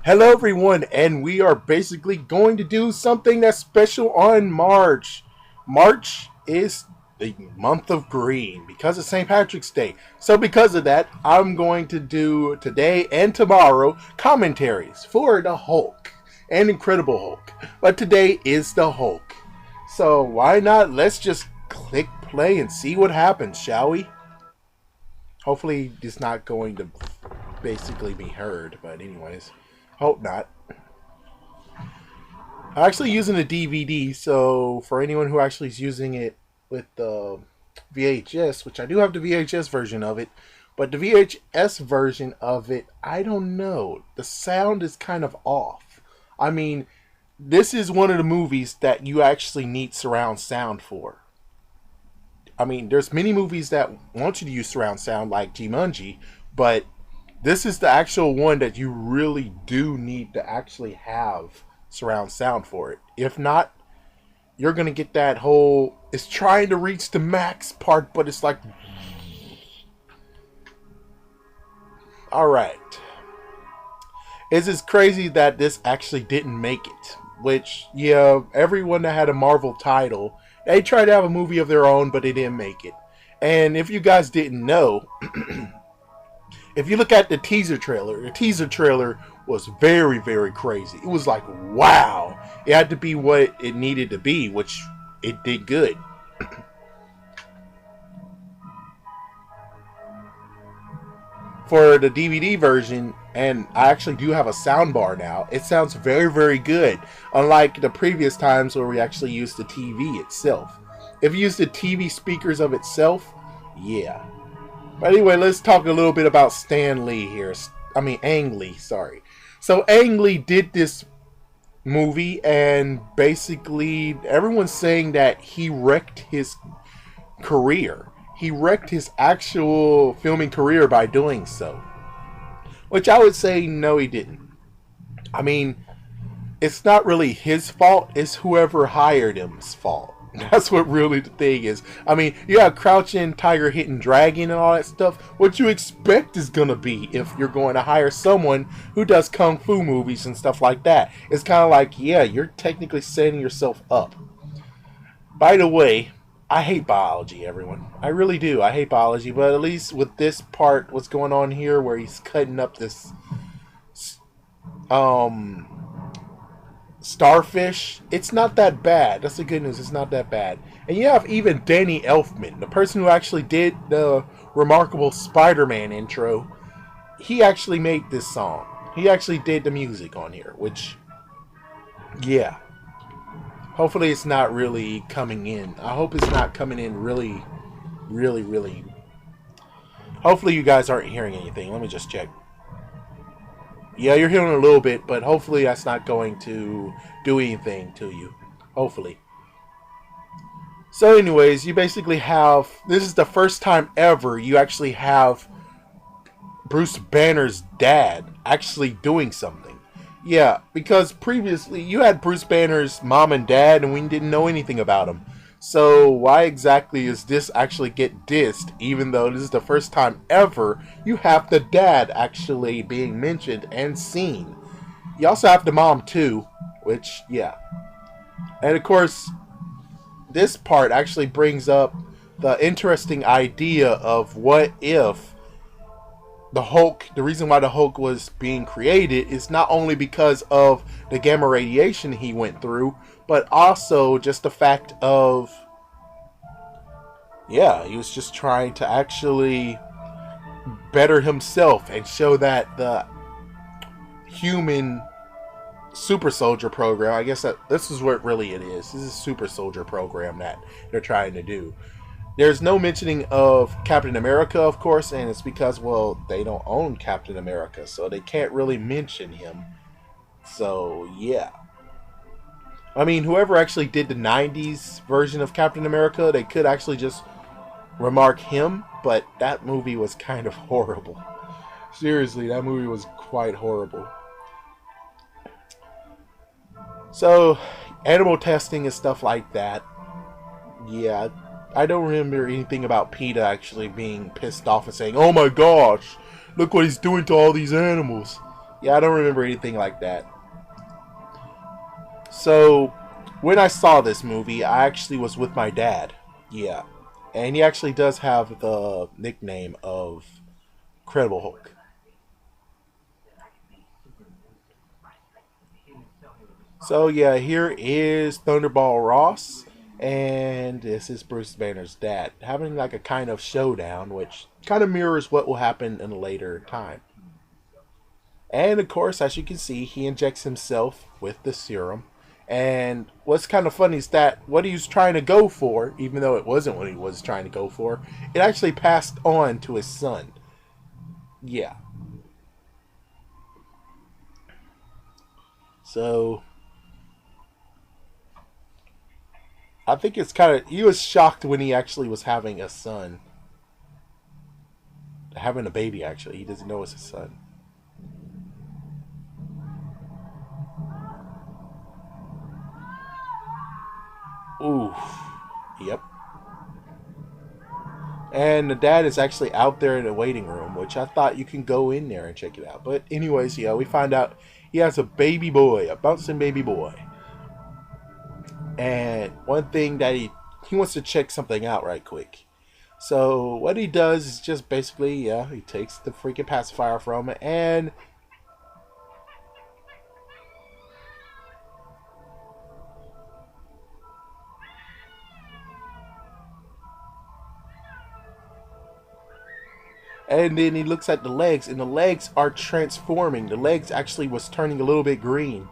Hello everyone, and we are basically going to do something that's special on March. March is the month of green because of St. Patrick's Day. So because of that, I'm going to do today and tomorrow commentaries for the Hulk and Incredible Hulk. But today is the Hulk. So why not? Let's just click play and see what happens, shall we? Hopefully it's not going to basically be heard, but anyways. Hope not. I'm actually using a DVD, so for anyone who actually is using it with the VHS, which I do have the VHS version of it, but the VHS version of it, I don't know. The sound is kind of off. I mean, this is one of the movies that you actually need surround sound for. I mean, there's many movies that want you to use surround sound, like Jumanji, but this is the actual one that you really do need to actually have surround sound for it. If not, you're going to get that whole, it's trying to reach the max part, but it's like, alright. It's just crazy that this actually didn't make it. Which, yeah, everyone that had a Marvel title, they tried to have a movie of their own, but they didn't make it. And if you guys didn't know, if you look at the teaser trailer was very, very crazy. It was like, wow. It had to be what it needed to be, which it did good. For the DVD version, and I actually do have a sound bar now, it sounds very, very good. Unlike the previous times where we actually used the TV itself. If you use the TV speakers of itself, yeah. But anyway, let's talk a little bit about Stan Lee here. Ang Lee, sorry. So Ang Lee did this movie, and basically everyone's saying that he wrecked his career. He wrecked his actual filming career by doing so. Which I would say, no, he didn't. I mean, it's not really his fault. It's whoever hired him's fault. That's what really the thing is. I mean, you have Crouching Tiger, Hidden Dragon and all that stuff. What you expect is going to be if you're going to hire someone who does kung fu movies and stuff like that. It's kind of like, yeah, you're technically setting yourself up. By the way, I hate biology, everyone. I really do. I hate biology, but at least with this part, what's going on here where he's cutting up this starfish, it's not that bad. That's the good news. It's not that bad. And you have even Danny Elfman, the person who actually did the remarkable Spider-Man intro. He actually made this song. He actually did the music on here, which, yeah. Hopefully it's not really coming in. I hope it's not coming in really, really, really. Hopefully you guys aren't hearing anything. Let me just check. Yeah, you're hearing a little bit, but hopefully that's not going to do anything to you. Hopefully. So anyways, you basically have, this is the first time ever you actually have Bruce Banner's dad actually doing something. Yeah, because previously you had Bruce Banner's mom and dad and we didn't know anything about them. So why exactly is this actually get dissed, even though this is the first time ever you have the dad actually being mentioned and seen? You also have the mom too, which, yeah. And of course, this part actually brings up the interesting idea of what if the Hulk, the reason why the Hulk was being created is not only because of the gamma radiation he went through, but also just the fact of, yeah, he was just trying to actually better himself and show that the human super soldier program, I guess that this is what really it is. This is a super soldier program that they're trying to do. There's no mentioning of Captain America, of course, and it's because, well, they don't own Captain America, so they can't really mention him. So, yeah. I mean, whoever actually did the 90s version of Captain America, they could actually just remark him, but that movie was kind of horrible. Seriously, that movie was quite horrible. So, animal testing and stuff like that. Yeah, I don't remember anything about PETA actually being pissed off and saying, oh my gosh, look what he's doing to all these animals. Yeah, I don't remember anything like that. So, when I saw this movie, I actually was with my dad. Yeah. And he actually does have the nickname of Credible Hulk. So, yeah, here is Thunderball Ross. And this is Bruce Banner's dad. Having like a kind of showdown, which kind of mirrors what will happen in a later time. And of course, as you can see, he injects himself with the serum. And what's kind of funny is that what he was trying to go for, even though it wasn't what he was trying to go for, it actually passed on to his son. Yeah. So, I think it's kind of. He was shocked when he actually was having a son. Having a baby, actually. He doesn't know it's his son. Ooh. Yep. And the dad is actually out there in the waiting room, which I thought you can go in there and check it out. But anyways, yeah, we find out he has a baby boy, a bouncing baby boy. And one thing that he wants to check something out right quick. So what he does is just basically, yeah, he takes the freaking pacifier from it and then he looks at the legs, and the legs are transforming. The legs actually was turning a little bit green.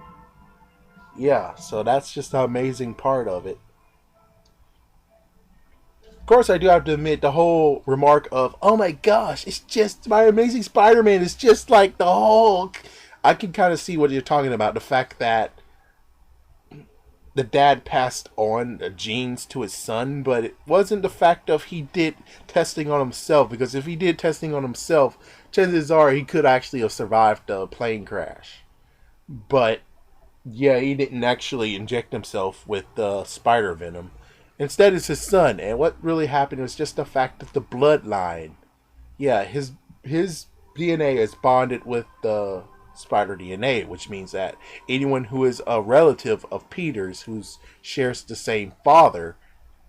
Yeah, so that's just the amazing part of it. Of course, I do have to admit the whole remark of, oh my gosh, it's just my Amazing Spider-Man is just like the Hulk. I can kind of see what you're talking about. The fact that the dad passed on the genes to his son, but it wasn't the fact of he did testing on himself, because if he did testing on himself, chances are he could actually have survived the plane crash. But yeah, he didn't actually inject himself with the spider venom. Instead, it's his son, and what really happened was just the fact that the bloodline, yeah, his DNA is bonded with the spider DNA, which means that anyone who is a relative of Peter's who shares the same father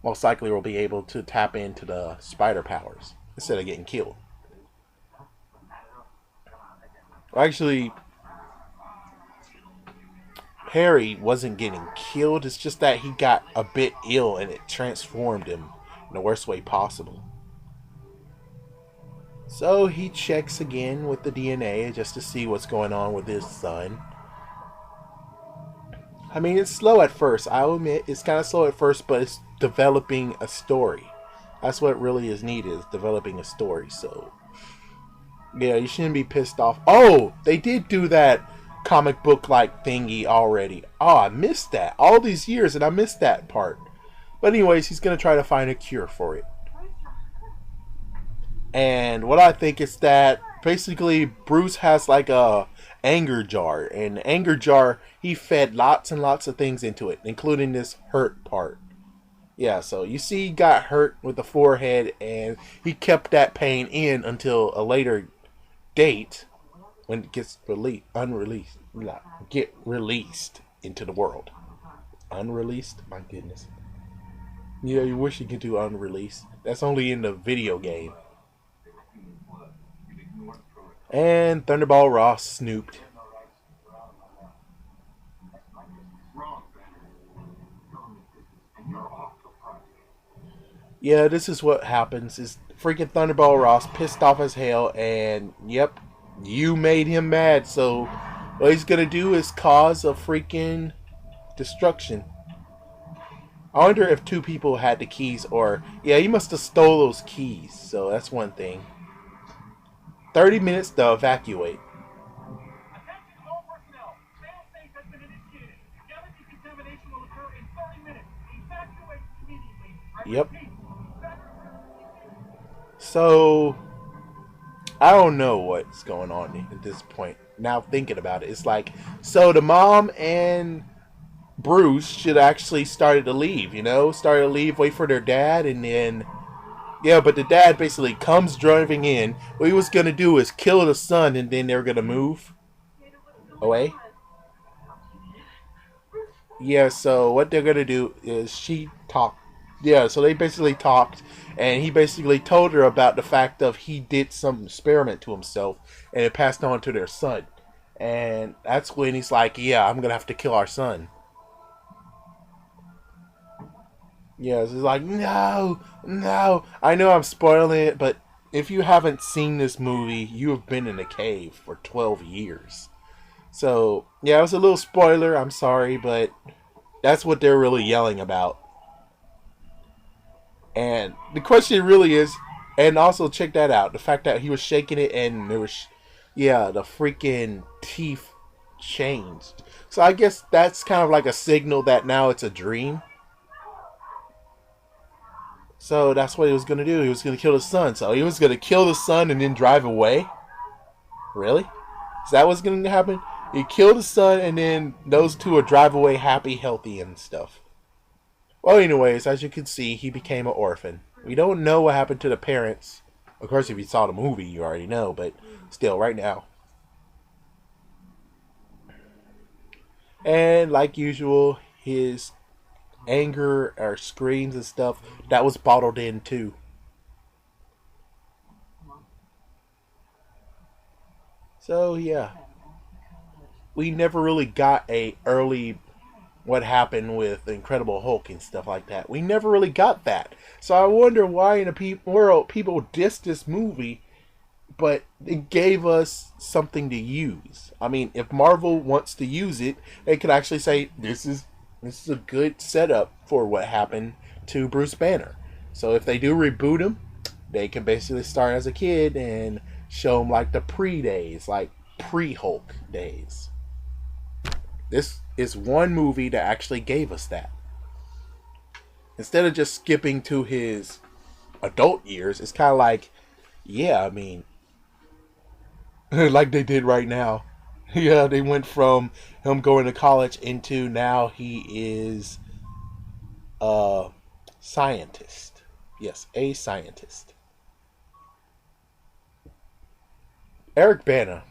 most likely will be able to tap into the spider powers instead of getting killed. Actually, Harry wasn't getting killed, it's just that he got a bit ill and it transformed him in the worst way possible. So he checks again with the DNA just to see what's going on with his son. I mean, it's slow at first. I'll admit it's kind of slow at first, but it's developing a story. That's what really is needed, is developing a story. So, yeah, you shouldn't be pissed off. Oh, they did do that comic book like thingy already. Oh, I missed that. All these years and I missed that part. But anyways, he's going to try to find a cure for it. And what I think is that basically Bruce has like a anger jar, and the anger jar he fed lots and lots of things into it, including this hurt part. Yeah, so you see he got hurt with the forehead, and he kept that pain in until a later date when it gets released into the world. Unreleased? My goodness. Yeah, you wish you could do unreleased. That's only in the video game. And Thunderball Ross snooped. Yeah, this is what happens. Is freaking Thunderball Ross pissed off as hell, and yep, you made him mad. So what he's gonna do is cause a freaking destruction. I wonder if two people had the keys, or yeah, he must have stole those keys. So that's one thing. 30 minutes to evacuate. Yep. So, I don't know what's going on at this point. Now thinking about it, it's like, so the mom and Bruce should actually started to leave, started to leave, wait for their dad, and then, yeah, but the dad basically comes driving in. What he was going to do is kill the son, and then they're going to move. away. Yeah, so what they're gonna do is she talked. Yeah, so they basically talked, and he basically told her about the fact of he did some experiment to himself, and it passed on to their son. And that's when he's like, "Yeah, I'm gonna have to kill our son." Yeah, so he's like, "No, no." I know I'm spoiling it, but if you haven't seen this movie, you have been in a cave for 12 years. So yeah, it was a little spoiler. I'm sorry, but that's what they're really yelling about. And the question really is, and also check that out, the fact that he was shaking it and there was, yeah, the freaking teeth changed. So I guess that's kind of like a signal that now it's a dream. So that's what he was going to do. He was going to kill his son. So he was going to kill the son and then drive away? Really? Is that what's going to happen? He killed his son and then those two would drive away happy, healthy, and stuff. Well, anyways, as you can see, he became an orphan. We don't know what happened to the parents. Of course, if you saw the movie, you already know, but still, right now. And like usual, his anger or screams and stuff, that was bottled in too. So, yeah. We never really got a early what happened with Incredible Hulk and stuff like that. We never really got that. So I wonder why in the world people dissed this movie, but it gave us something to use. I mean, if Marvel wants to use it, they could actually say this is a good setup for what happened to Bruce Banner. So if they do reboot him, they can basically start as a kid and show him like the pre days, like pre Hulk days. This is one movie that actually gave us that. Instead of just skipping to his adult years, it's kind of like, yeah, I mean, like they did right now. Yeah, they went from him going to college into now he is a scientist. Yes, a scientist. Eric Bana.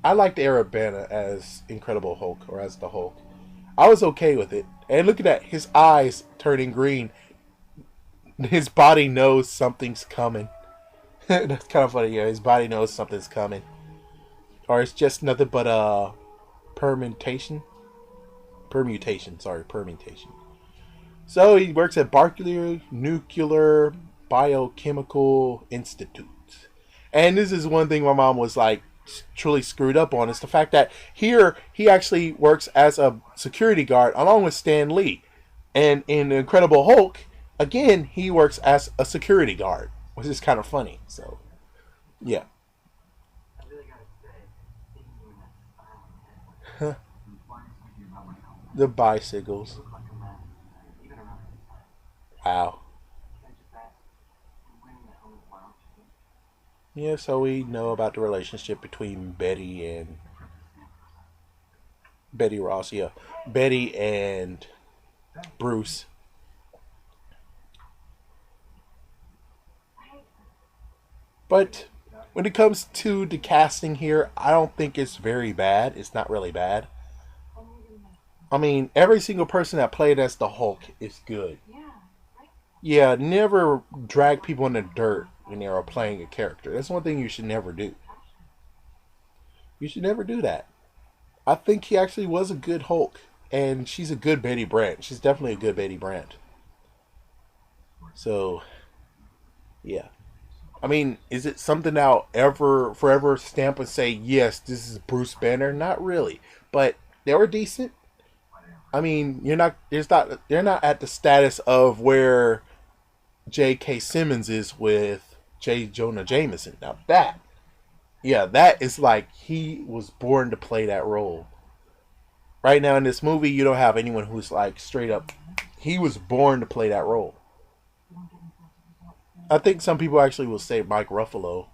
I liked Eric Bana as Incredible Hulk or as the Hulk. I was okay with it. And look at that, his eyes turning green. His body knows something's coming. That's kind of funny. Yeah, his body knows something's coming. Or it's just nothing but a permutation. Permutation. So he works at Barclay Nuclear Biochemical Institute. And this is one thing my mom was like truly screwed up on, is the fact that here he actually works as a security guard along with Stan Lee. And in The Incredible Hulk, again, he works as a security guard, which is kind of funny. So, yeah. The bicycles. Wow. Yeah, so we know about the relationship between Betty and Betty Ross, yeah. Betty and Bruce. But when it comes to the casting here, I don't think it's very bad. It's not really bad. I mean, every single person that played as the Hulk is good. Yeah, never drag people in the dirt when they are playing a character. That's one thing you should never do. You should never do that. I think he actually was a good Hulk, and she's a good Betty Brant. She's definitely a good Betty Brant. So, yeah. I mean, is it something I'll ever, forever stamp and say, yes, this is Bruce Banner? Not really. But they were decent. I mean, they're not at the status of where J.K. Simmons is with J. Jonah Jameson. Now that is like he was born to play that role. Right now in this movie, you don't have anyone who's like straight up. He was born to play that role. I think some people actually will say Mark Ruffalo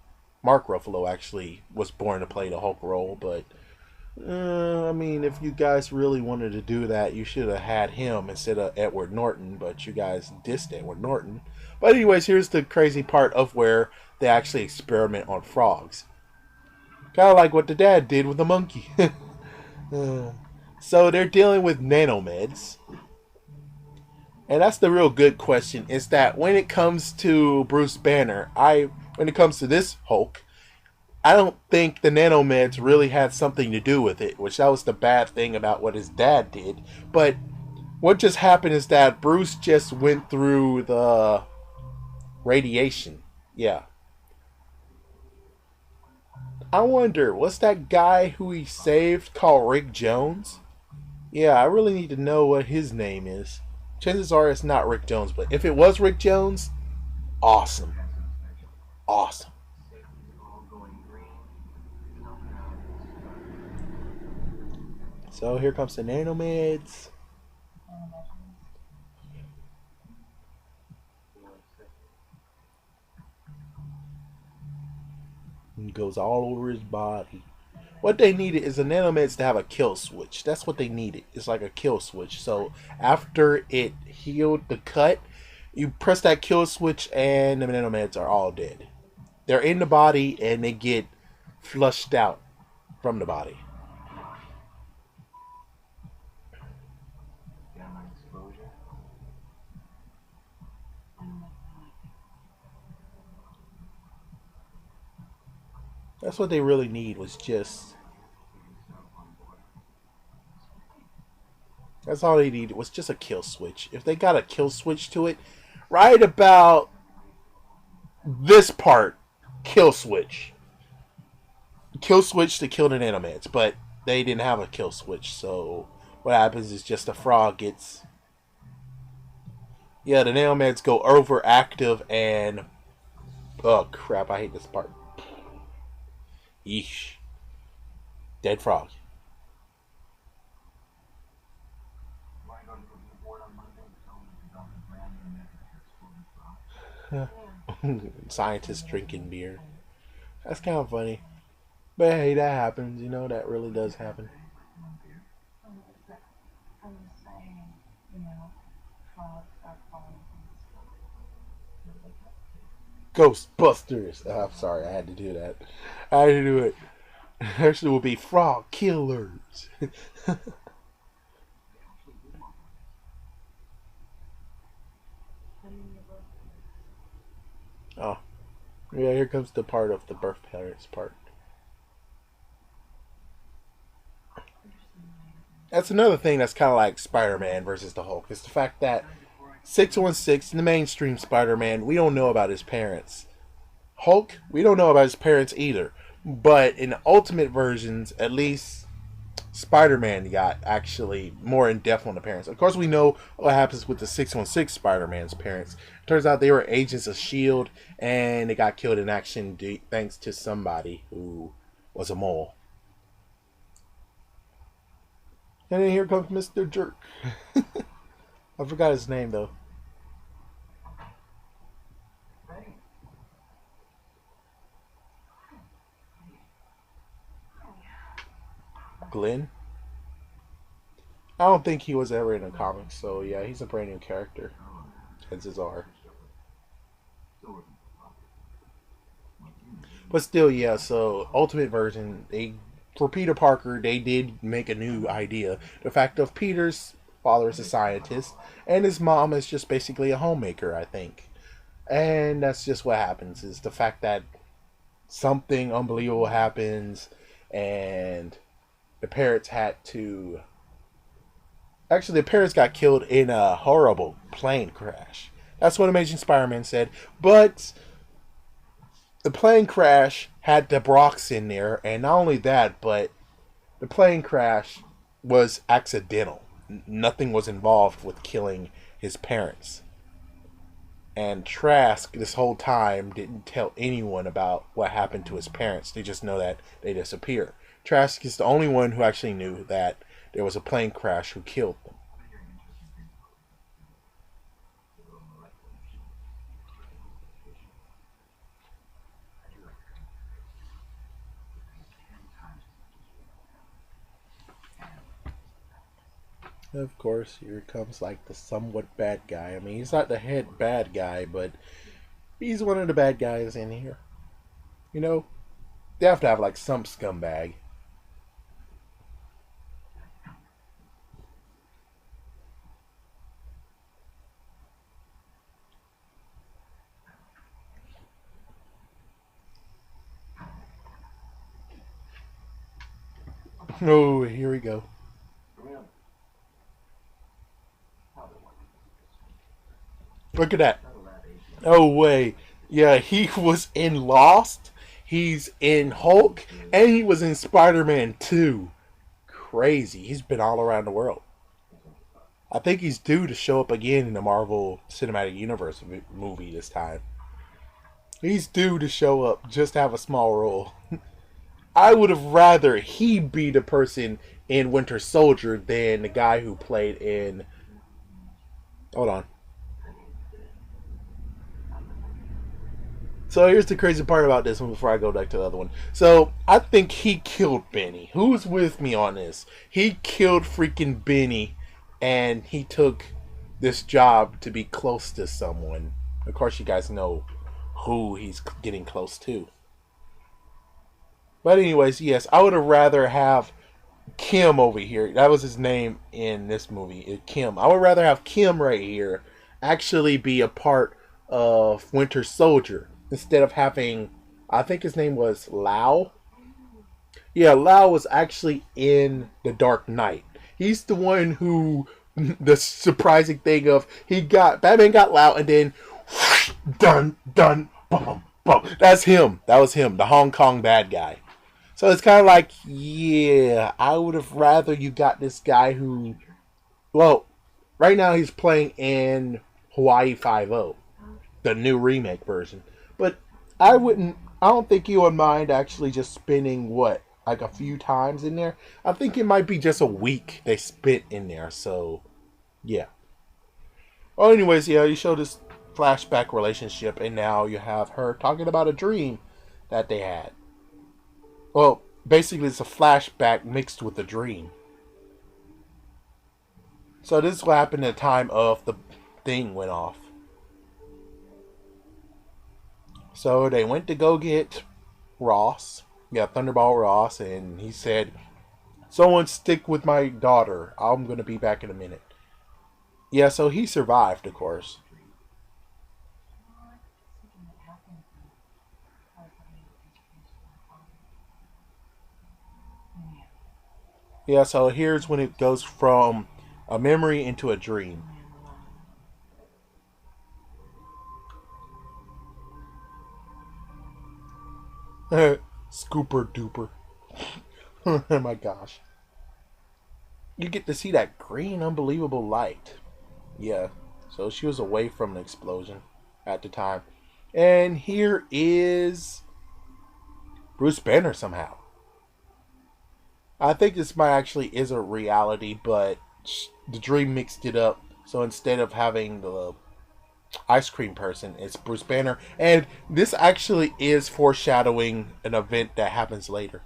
actually was born to play the Hulk role, but I mean, if you guys really wanted to do that, you should have had him instead of Edward Norton, but you guys dissed Edward Norton. But anyways, here's the crazy part of where they actually experiment on frogs. Kind of like what the dad did with the monkey. Uh, so they're dealing with nanomeds. And that's the real good question, is that when it comes to Bruce Banner, when it comes to this Hulk, I don't think the nanomeds really had something to do with it, which that was the bad thing about what his dad did. But what just happened is that Bruce just went through the radiation. Yeah. I wonder, what's that guy who he saved called Rick Jones? Yeah, I really need to know what his name is. Chances are it's not Rick Jones, but if it was Rick Jones, awesome. Awesome. So here comes the nanomeds. It goes all over his body. What they needed is the nanomeds to have a kill switch. That's what they needed. It's like a kill switch. So after it healed the cut, you press that kill switch and the nanomeds are all dead. They're in the body and they get flushed out from the body. That's what they really need was just. That's all they needed was just a kill switch. If they got a kill switch to it, right about this part, kill switch. Kill switch to kill the nanomeds, but they didn't have a kill switch, so what happens is just the frog gets. Yeah, the nanomeds go overactive and. Oh crap, I hate this part. Yeesh. Dead frog. Scientists drinking beer. That's kind of funny. But hey, that happens. You know, that really does happen. Ghostbusters. Oh, I'm sorry, I had to do that. I had to do it. Actually, will be frog killers. Oh, yeah. Here comes the part of the birth parents part. That's another thing that's kind of like Spider-Man versus the Hulk. It's the fact that 616 in the mainstream Spider-Man, we don't know about his parents. Hulk, we don't know about his parents either. But in the Ultimate versions, at least Spider-Man got actually more in depth on the parents. Of course, we know what happens with the 616 Spider-Man's parents. Turns out they were agents of Shield, and they got killed in action thanks to somebody who was a mole. And then here comes Mr. Jerk. I forgot his name though. Glenn. I don't think he was ever in the comics, so yeah, he's a brand new character. Chances are. But still, yeah. So Ultimate version, they for Peter Parker, they did make a new idea. The fact of Peter's father is a scientist, and his mom is just basically a homemaker, I think. And that's just what happens. Is the fact that something unbelievable happens, and the parents had to. Actually, the parents got killed in a horrible plane crash. That's what Amazing Spider-Man said. But the plane crash had the Brox in there, and not only that, but the plane crash was accidental. Nothing was involved with killing his parents. And Trask, this whole time, didn't tell anyone about what happened to his parents. They just know that they disappeared. Trask is the only one who actually knew that there was a plane crash who killed them. Of course, here comes like the somewhat bad guy. I mean, he's not the head bad guy, but he's one of the bad guys in here. You know, they have to have like some scumbag. Oh, here we go. Look at that. Oh, wait. Yeah, he was in Lost. He's in Hulk. And he was in Spider-Man 2. Crazy. He's been all around the world. I think he's due to show up again in the Marvel Cinematic Universe movie this time. He's due to show up, just have a small role. I would have rather he be the person in Winter Soldier than the guy who played in. Hold on. So here's the crazy part about this one before I go back to the other one. So I think he killed Benny. Who's with me on this? He killed freaking Benny, and he took this job to be close to someone. Of course, you guys know who he's getting close to. But anyways, yes, I would have rather have Kim over here. That was his name in this movie, Kim. I would rather have Kim right here actually be a part of Winter Soldier instead of having, I think his name was Lau. Yeah, Lau was actually in The Dark Knight. He's the one who, the surprising thing of, Batman got Lau and then dun dun bum bum. That's him. That was him, the Hong Kong bad guy. So it's kind of like, yeah, I would have rather you got this guy who, well, right now he's playing in Hawaii Five-0, the new remake version. But I don't think you would mind actually just spending, like a few times in there. I think it might be just a week they spent in there, so, yeah. Well, anyways, yeah, you show this flashback relationship, and now you have her talking about a dream that they had. Well, basically it's a flashback mixed with a dream. So this is what happened at the time of the thing went off. So they went to go get Ross. Yeah, Thunderball Ross, and he said, "Someone stick with my daughter. I'm going to be back in a minute." Yeah, so he survived, of course. Yeah, so here's when it goes from a memory into a dream. Scooper duper. Oh my gosh. You get to see that green, unbelievable light. Yeah, so she was away from the explosion at the time. And here is Bruce Banner somehow. I think this might actually is a reality, but the dream mixed it up. So instead of having the ice cream person, it's Bruce Banner. And this actually is foreshadowing an event that happens later.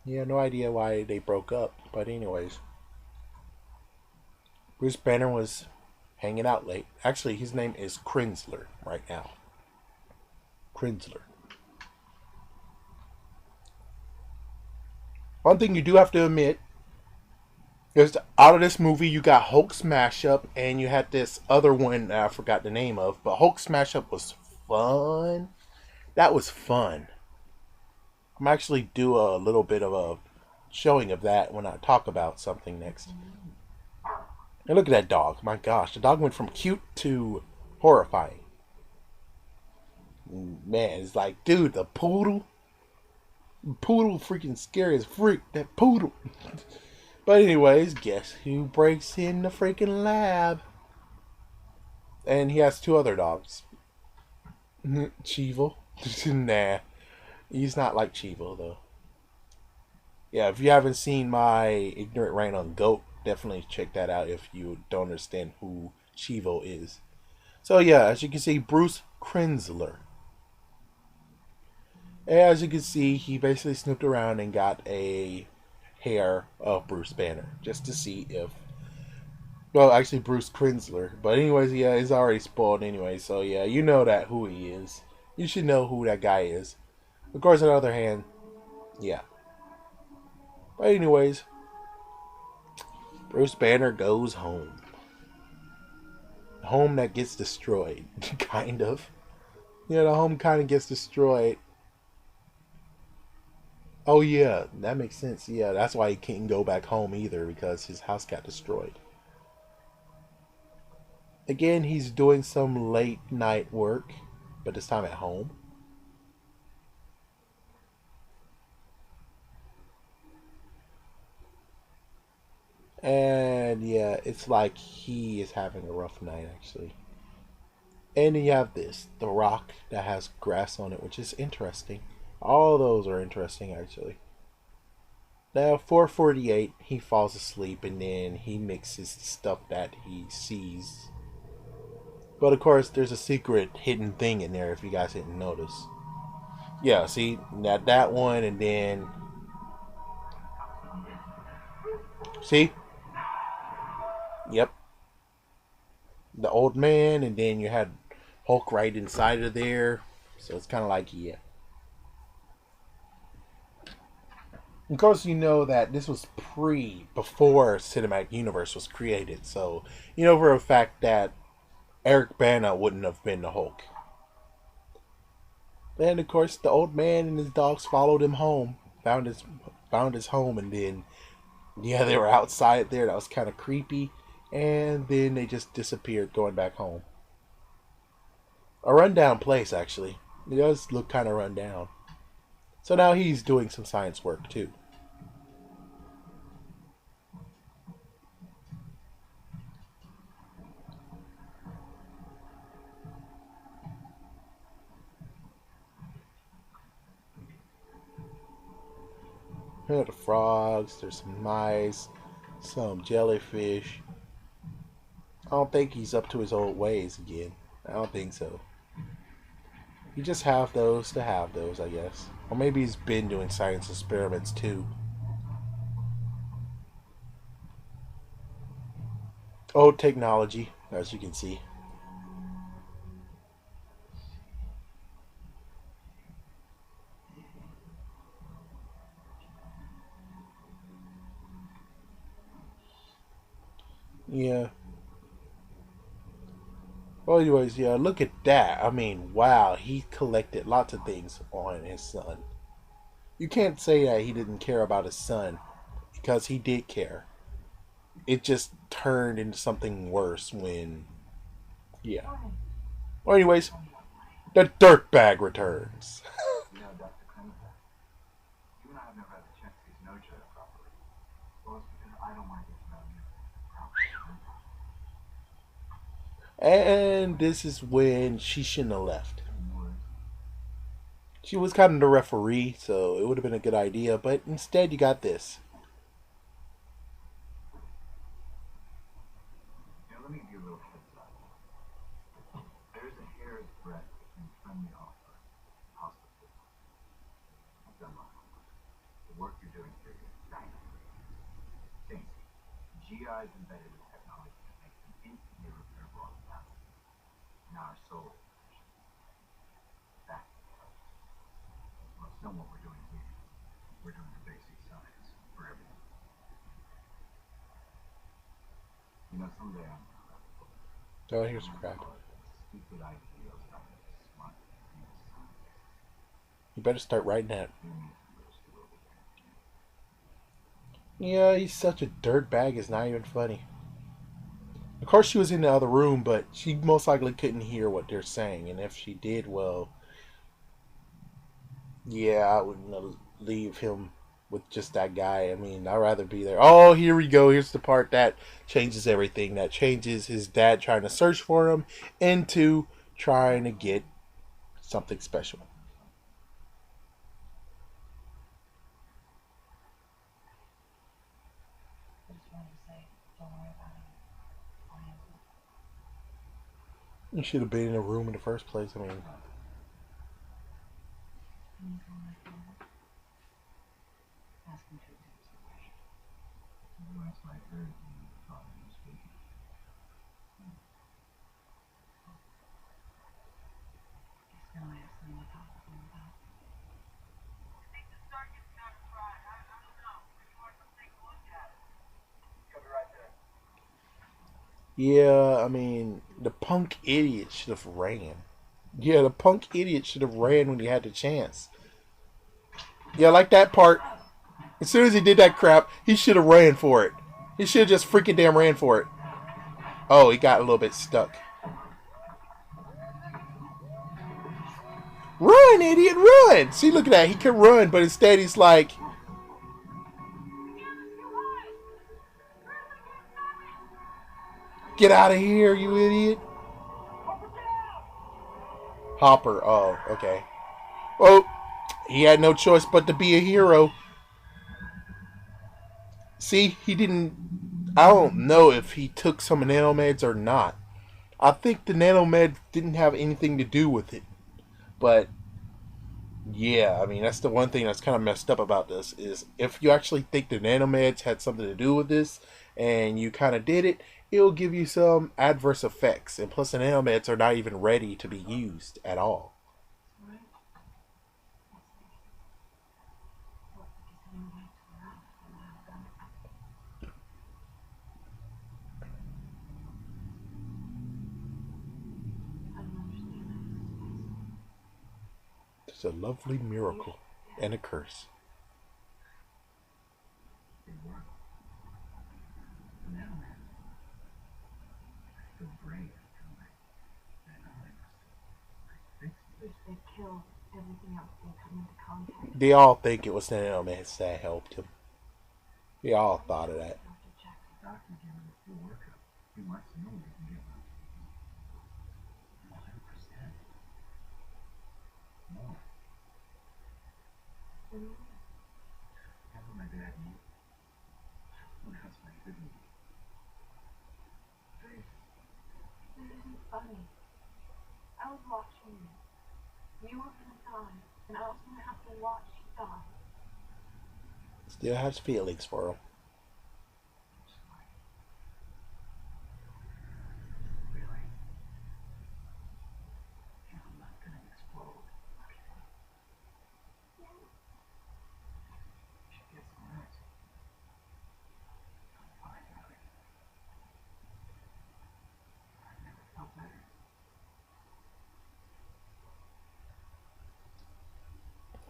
Yeah, no idea why they broke up. But anyways, Bruce Banner was hanging out late. Actually, his name is Krinsler right now. Krinsler. One thing you do have to admit is out of this movie, you got Hulk Smash Up, and you had this other one that I forgot the name of. But Hulk Smash Up was fun. That was fun. I'm actually do a little bit of a showing of that when I talk about something next. And look at that dog. My gosh, the dog went from cute to horrifying. Man, it's like, dude, the poodle. Poodle freaking scary as freak. That poodle. But anyways, guess who breaks in the freaking lab? And he has two other dogs. Cheevel. Nah. He's not like Cheevel, though. Yeah, if you haven't seen my ignorant rant on Goat, definitely check that out if you don't understand who Cheevel is. So yeah, as you can see, Bruce Krinsler. As you can see, he basically snooped around and got a hair of Bruce Banner just to see if, well, actually Bruce Krinsler. But anyways, yeah, he's already spoiled anyway. So yeah, you know that who he is. You should know who that guy is. Of course, on the other hand, yeah. But anyways, Bruce Banner goes home. Home that gets destroyed, kind of. Yeah, the home kind of gets destroyed. Oh yeah, that makes sense. Yeah, that's why he can't go back home either because his house got destroyed. Again, he's doing some late night work, but this time at home. And yeah, it's like he is having a rough night actually. And then you have this, the rock that has grass on it, which is interesting. All those are interesting actually. Now 4:48, he falls asleep and then he mixes the stuff that he sees. But of course, there's a secret hidden thing in there if you guys didn't notice. Yeah, see that one, and then see, yep, the old man, and then you had Hulk right inside of there. So it's kind of like yeah. Of course, you know that this was before Cinematic Universe was created, so you know for a fact that Eric Bana wouldn't have been the Hulk. Then, of course, the old man and his dogs followed him home, found his home, and then yeah, they were outside there. That was kind of creepy, and then they just disappeared, going back home. A rundown place, actually. It does look kind of run down. So now he's doing some science work too. Here are the frogs. There's some mice, some jellyfish. I don't think he's up to his old ways again. I don't think so. You just have those to have those, I guess. Or maybe he's been doing science experiments too. Old technology, as you can see. Yeah. Well, anyways, yeah, look at that. I mean, wow, he collected lots of things on his son. You can't say that he didn't care about his son because he did care. It just turned into something worse when, yeah. Well, anyways, the dirtbag returns. And this is when she shouldn't have left. She was kind of the referee, so it would have been a good idea, but instead you got this. Oh, here's some crap. You better start writing that. Yeah, he's such a dirtbag, it's not even funny. Of course, she was in the other room, but she most likely couldn't hear what they're saying, and if she did, well, yeah, I wouldn't leave him with just that guy. I mean, I'd rather be there. Oh, here we go. Here's the part that changes everything. That changes his dad trying to search for him into trying to get something special. You should have been in a room in the first place. I mean, Yeah, I mean, the punk idiot should have ran. Yeah, the punk idiot should have ran when he had the chance. Yeah, like that part. As soon as he did that crap, he should have ran for it. He should have just freaking damn ran for it. Oh, he got a little bit stuck. Run, idiot, run! See, look at that. He can run, but instead he's like, get out of here, you idiot. Hopper. Oh, okay. Oh, he had no choice but to be a hero. See, he didn't. I don't know if he took some nanomeds or not. I think the nanomed didn't have anything to do with it. But yeah, I mean that's the one thing that's kind of messed up about this is if you actually think the nanomeds had something to do with this and you kind of did it, it'll give you some adverse effects. And plus, the nanomeds are not even ready to be used at all. It's a lovely miracle and a curse. They all think it was the nanomeds that helped him. We all thought of that. Still has feelings for him.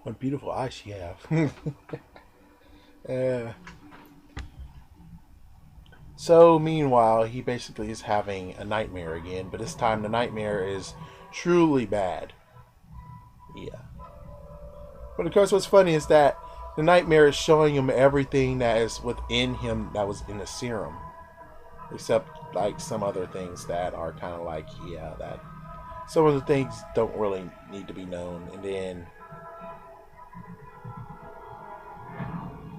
What beautiful eyes she have. uh, so meanwhile, he basically is having a nightmare again, but this time the nightmare is truly bad. Yeah. But of course, what's funny is that the nightmare is showing him everything that is within him that was in the serum, except like some other things that are kind of like, yeah, that some of the things don't really need to be known. And then,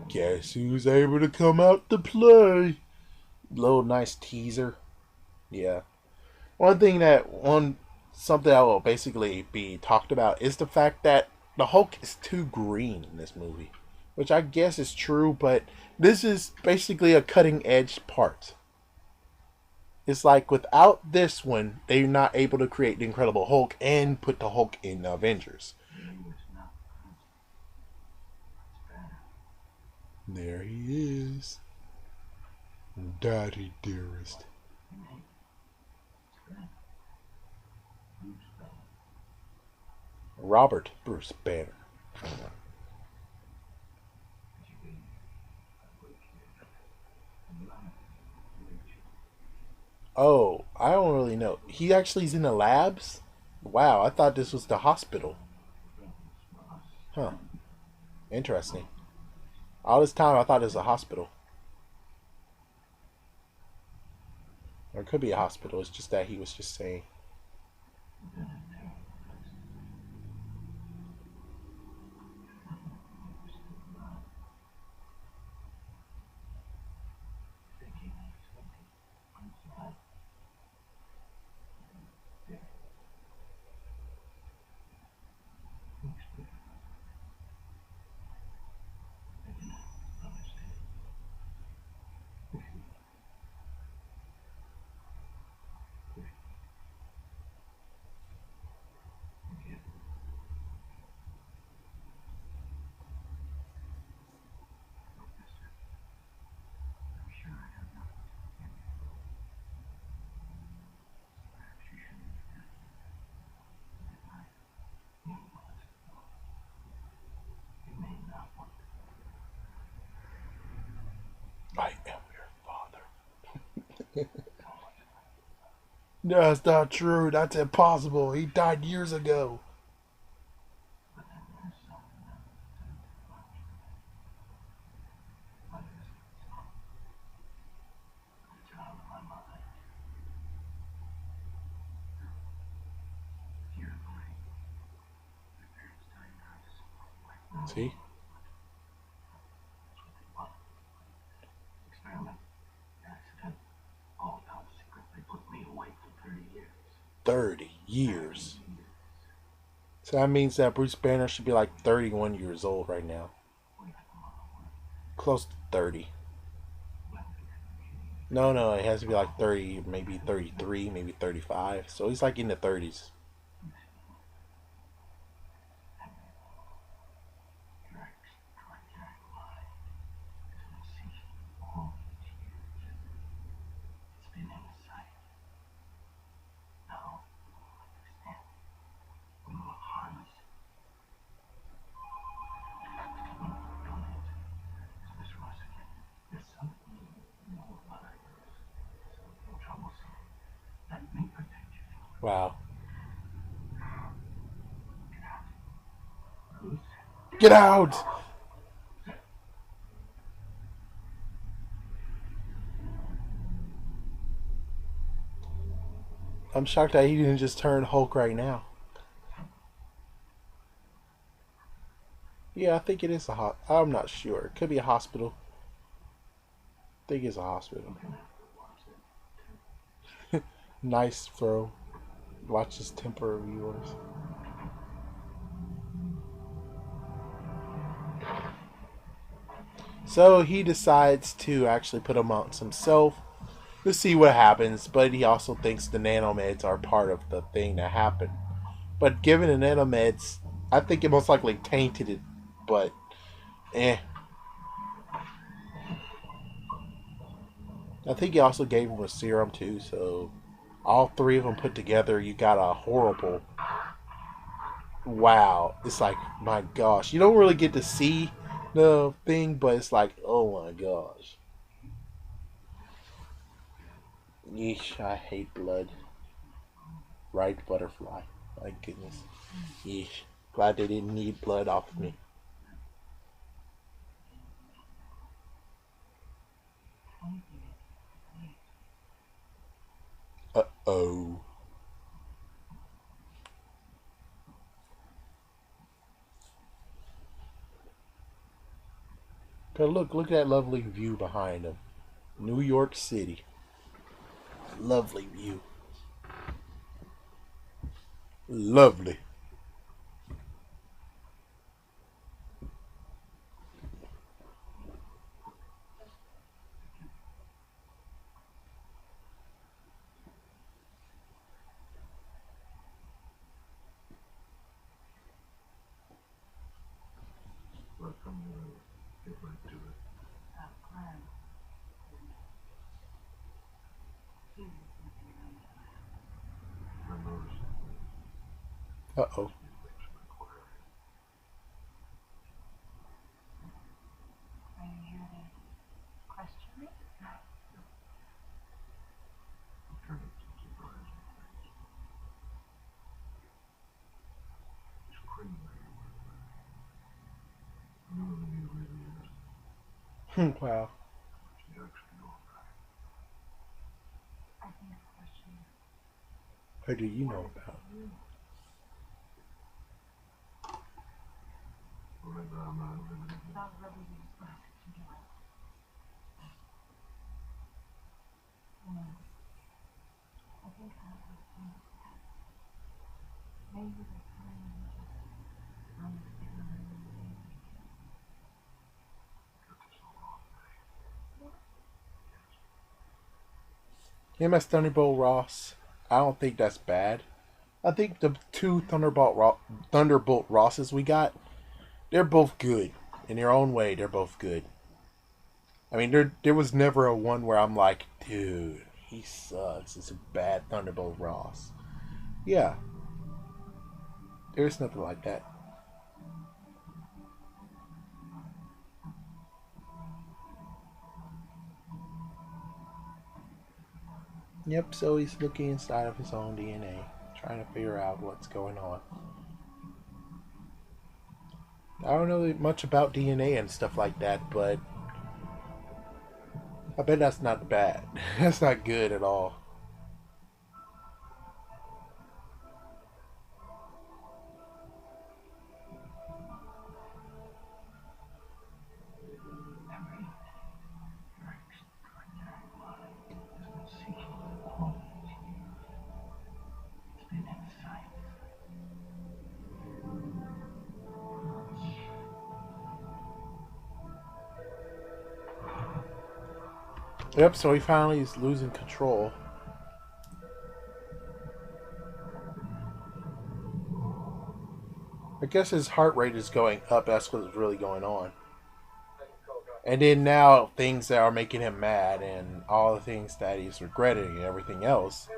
guess who's able to come out to play? Little nice teaser. Yeah. One thing that one something that will basically be talked about is the fact that the Hulk is too green in this movie, which I guess is true, but this is basically a cutting edge part. It's like without this one, they're not able to create the Incredible Hulk and put the Hulk in the Avengers. There he is. Daddy dearest. Robert Bruce Banner. Oh, I don't really know. He actually is in the labs? Wow, I thought this was the hospital. Huh. Interesting. All this time I thought it was a hospital. Or it could be a hospital. It's just that he was just saying. No, that's not true. That's impossible. He died years ago. See? 30 years. So that means that Bruce Banner should be like 31 years old right now. Close to 30. No, no, it has to be like 30, maybe 33, maybe 35. So he's like in the 30s. Wow. Get out! I'm shocked that he didn't just turn Hulk right now. Yeah, I think it is a I'm not sure. It could be a hospital. I think it's a hospital. Nice throw. Watch his temper of yours. So he decides to actually put him on himself to see what happens, but he also thinks the nanomeds are part of the thing that happened. But given the nanomeds, I think it most likely tainted it, but eh. I think he also gave him a serum too, so all three of them put together, you got a horrible. Wow. It's like, my gosh. You don't really get to see the thing, but it's like, oh my gosh. Yeesh, I hate blood. Right, butterfly. My goodness. Yeesh. Glad they didn't need blood off of me. Uh-oh. But look at that lovely view behind him. New York City. Lovely view. Lovely. Uh-oh. Wow. What do you know about? Him as Thunderbolt Ross, I don't think that's bad. I think the two Thunderbolt Rosses we got, they're both good in their own way. They're both good. I mean, there was never a one where I'm like, dude, he sucks. It's a bad Thunderbolt Ross. Yeah, there's nothing like that. Yep, so he's looking inside of his own DNA, trying to figure out what's going on. I don't know much about DNA and stuff like that, but I bet that's not bad. That's not good at all. Yep, so he finally is losing control. I guess his heart rate is going up. That's what's really going on. And then now things that are making him mad and all the things that he's regretting and everything else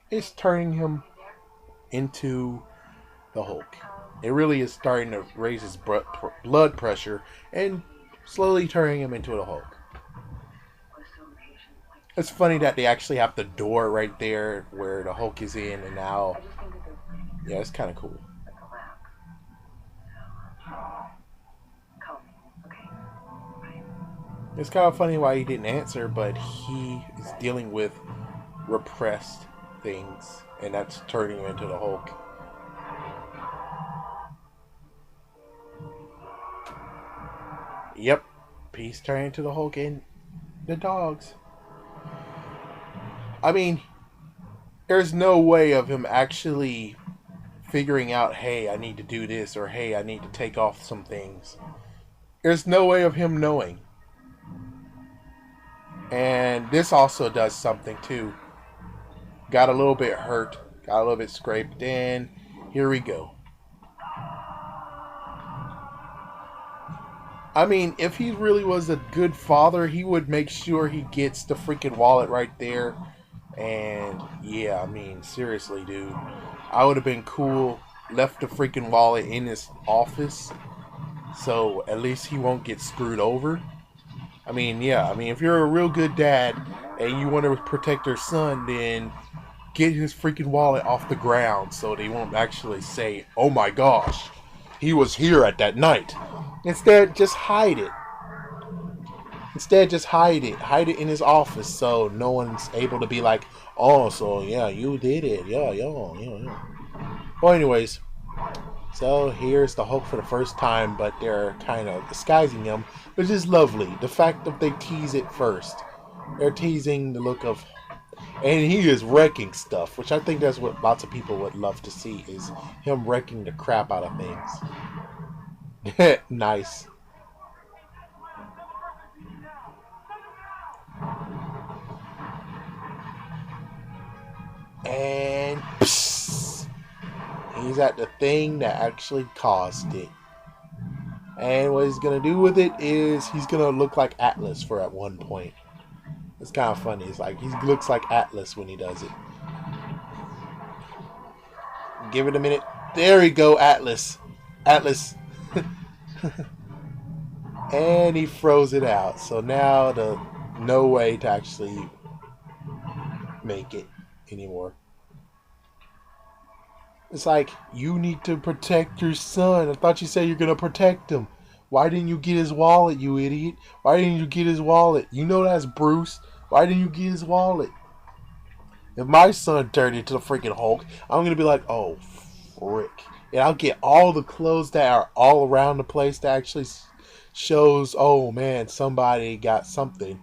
is turning him into the Hulk. It really is starting to raise his blood pressure and slowly turning him into the Hulk. It's funny that they actually have the door right there where the Hulk is in, and now, yeah, it's kind of cool. It's kind of funny why he didn't answer, but he is dealing with repressed things, and that's turning him into the Hulk. Yep, he's turning into the Hulk and the dogs. I mean, there's no way of him actually figuring out, hey, I need to do this, or hey, I need to take off some things. There's no way of him knowing. And this also does something too. Got a little bit hurt, got a little bit scraped in. Here we go. I mean, if he really was a good father, he would make sure he gets the freaking wallet right there. And yeah, I mean, seriously, dude. I would have been cool, left the freaking wallet in his office, so at least he won't get screwed over. I mean, yeah, I mean, if you're a real good dad and you want to protect your son, then get his freaking wallet off the ground so they won't actually say, oh my gosh, he was here at that night. Instead, just hide it. Just hide it. Hide it in his office so no one's able to be like, oh, so yeah, you did it. Yeah. Well, anyways, so here's the Hulk for the first time, but they're kind of disguising him, which is lovely. The fact that they tease it first. They're teasing the look of... And he is wrecking stuff, which I think that's what lots of people would love to see, is him wrecking the crap out of things. Nice. And psst, he's at the thing that actually caused it. And what he's going to do with it is he's going to look like Atlas for at one point. It's kind of funny. It's like he looks like Atlas when he does it. Give it a minute. There we go, Atlas. Atlas. And he froze it out. So now the no way to actually make it anymore. It's like, you need to protect your son. I thought you said you're going to protect him. Why didn't you get his wallet, you idiot? Why didn't you get his wallet? You know that's Bruce. Why didn't you get his wallet? If my son turned into the freaking Hulk, I'm going to be like, oh, frick. And I'll get all the clothes that are all around the place that actually shows, oh man, somebody got something.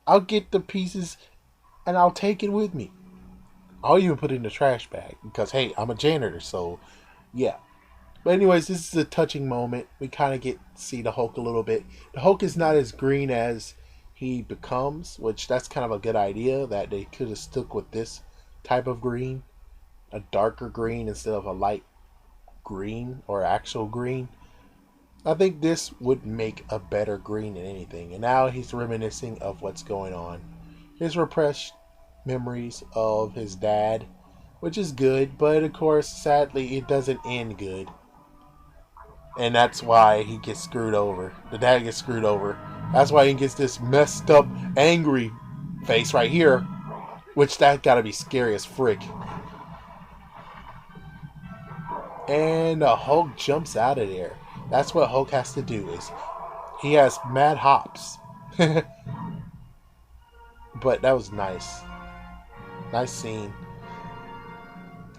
I'll get the pieces and I'll take it with me. I'll even put it in the trash bag because, hey, I'm a janitor, so yeah. But anyways, this is a touching moment. We kind of get to see the Hulk a little bit. The Hulk is not as green as he becomes, which that's kind of a good idea, that they could have stuck with this type of green. A darker green instead of a light green or actual green. I think this would make a better green than anything. And now he's reminiscing of what's going on. His repressed memories of his dad, which is good, but of course, sadly, it doesn't end good. And that's why he gets screwed over. The dad gets screwed over. That's why he gets this messed up, angry face right here. Which that gotta be scary as frick. And Hulk jumps out of there. That's what Hulk has to do. Is he has mad hops. But that was nice. Nice scene.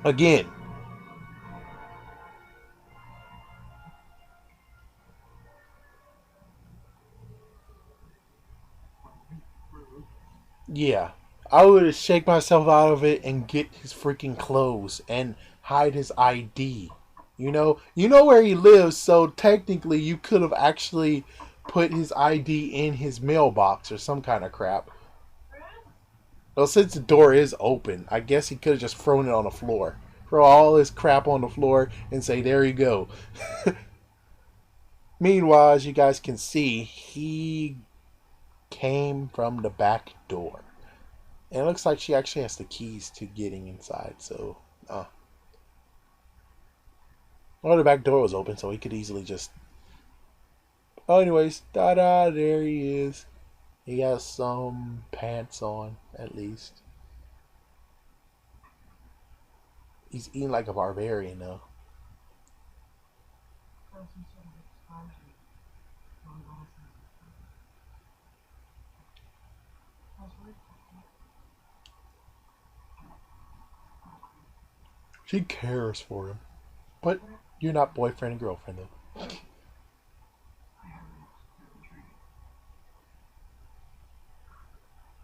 Again. Yeah. I would shake myself out of it and get his freaking clothes and hide his ID. You know where he lives, so technically you could have actually put his ID in his mailbox or some kind of crap. Well, since the door is open, I guess he could have just thrown it on the floor. Throw all his crap on the floor and say, there you go. Meanwhile, as you guys can see, he came from the back door. And it looks like she actually has the keys to getting inside, so... Well, the back door was open, so he could easily just... Oh, anyways, da-da, there he is. He has some pants on, at least. He's eating like a barbarian, though. She cares for him. But you're not boyfriend and girlfriend, though.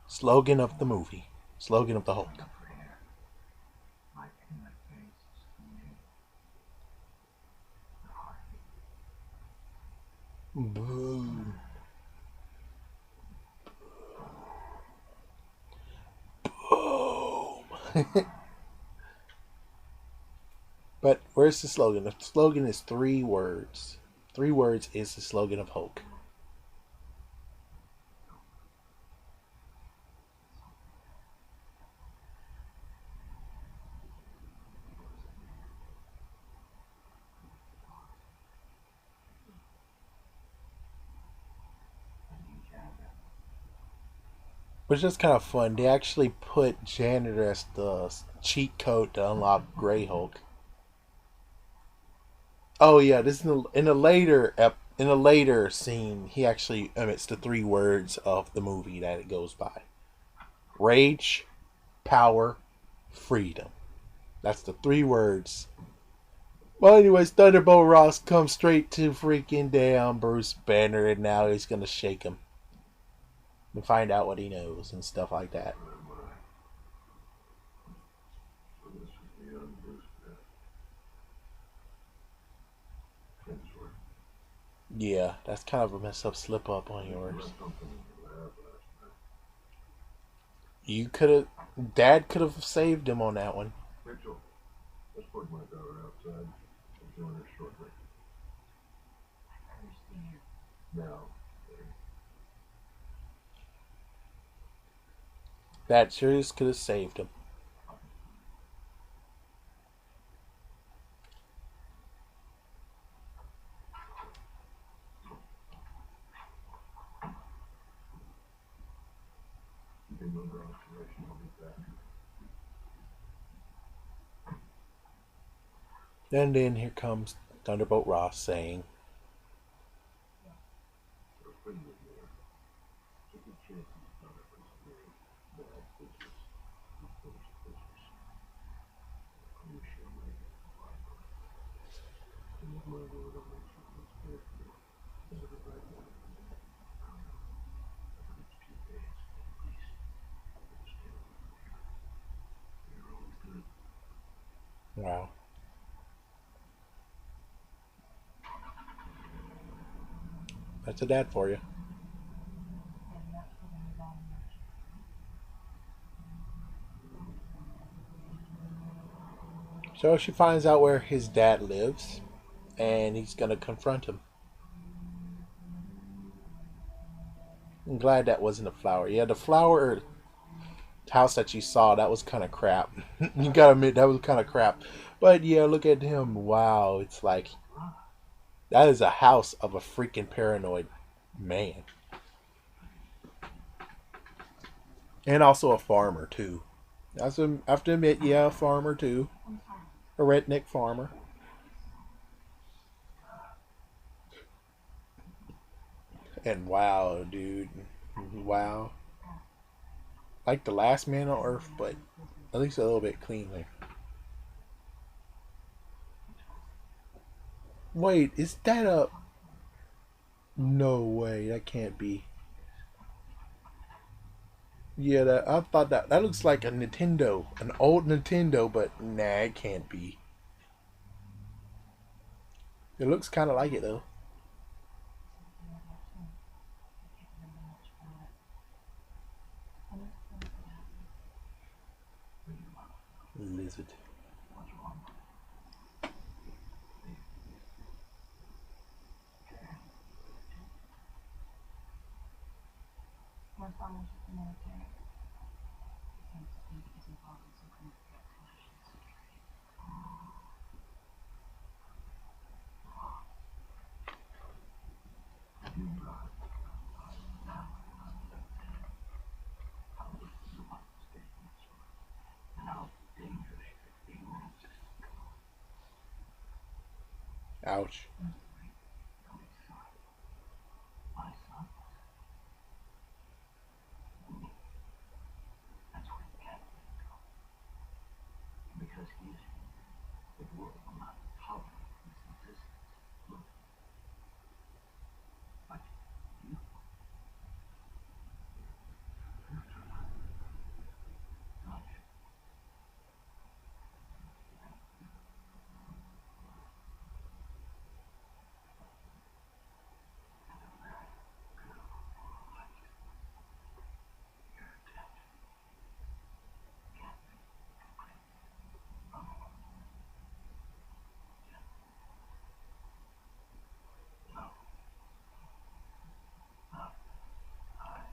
Slogan of the movie. Slogan of the Hulk. Boom. Boom. But where's the slogan? The slogan is 3 words. 3 words is the slogan of Hulk. Which is kind of fun. They actually put Janitor as the cheat code to unlock Grey Hulk. Oh yeah, this is in a later scene. He actually emits the 3 words of the movie that it goes by: rage, power, freedom. That's the 3 words. Well, anyways, Thunderbolt Ross comes straight to freaking down Bruce Banner, and now he's gonna shake him and find out what he knows and stuff like that. Yeah, that's kind of a messed up slip up on yours. You could have, Dad could have saved him on that one. Mitchell, let's put my daughter outside. I'll join her shortly. I understand. Now. That sure could have saved him. And then here comes Thunderbolt Ross saying, wow. That's a dad for you. So she finds out where his dad lives, and he's going to confront him. I'm glad that wasn't a flower. Yeah, the flower house that you saw, that was kind of crap. You gotta admit, that was kind of crap. But yeah, look at him. Wow, it's like, that is a house of a freaking paranoid man. And also a farmer, too. I have to admit, yeah, a farmer too. A redneck farmer. And wow, dude. Wow. Like the last man on Earth, but at least a little bit cleanly. Wait, is that a... No way, that can't be. Yeah, that I thought that looks like a Nintendo, an old Nintendo, but nah, it can't be. It looks kind of like it though. Lizard. Ouch.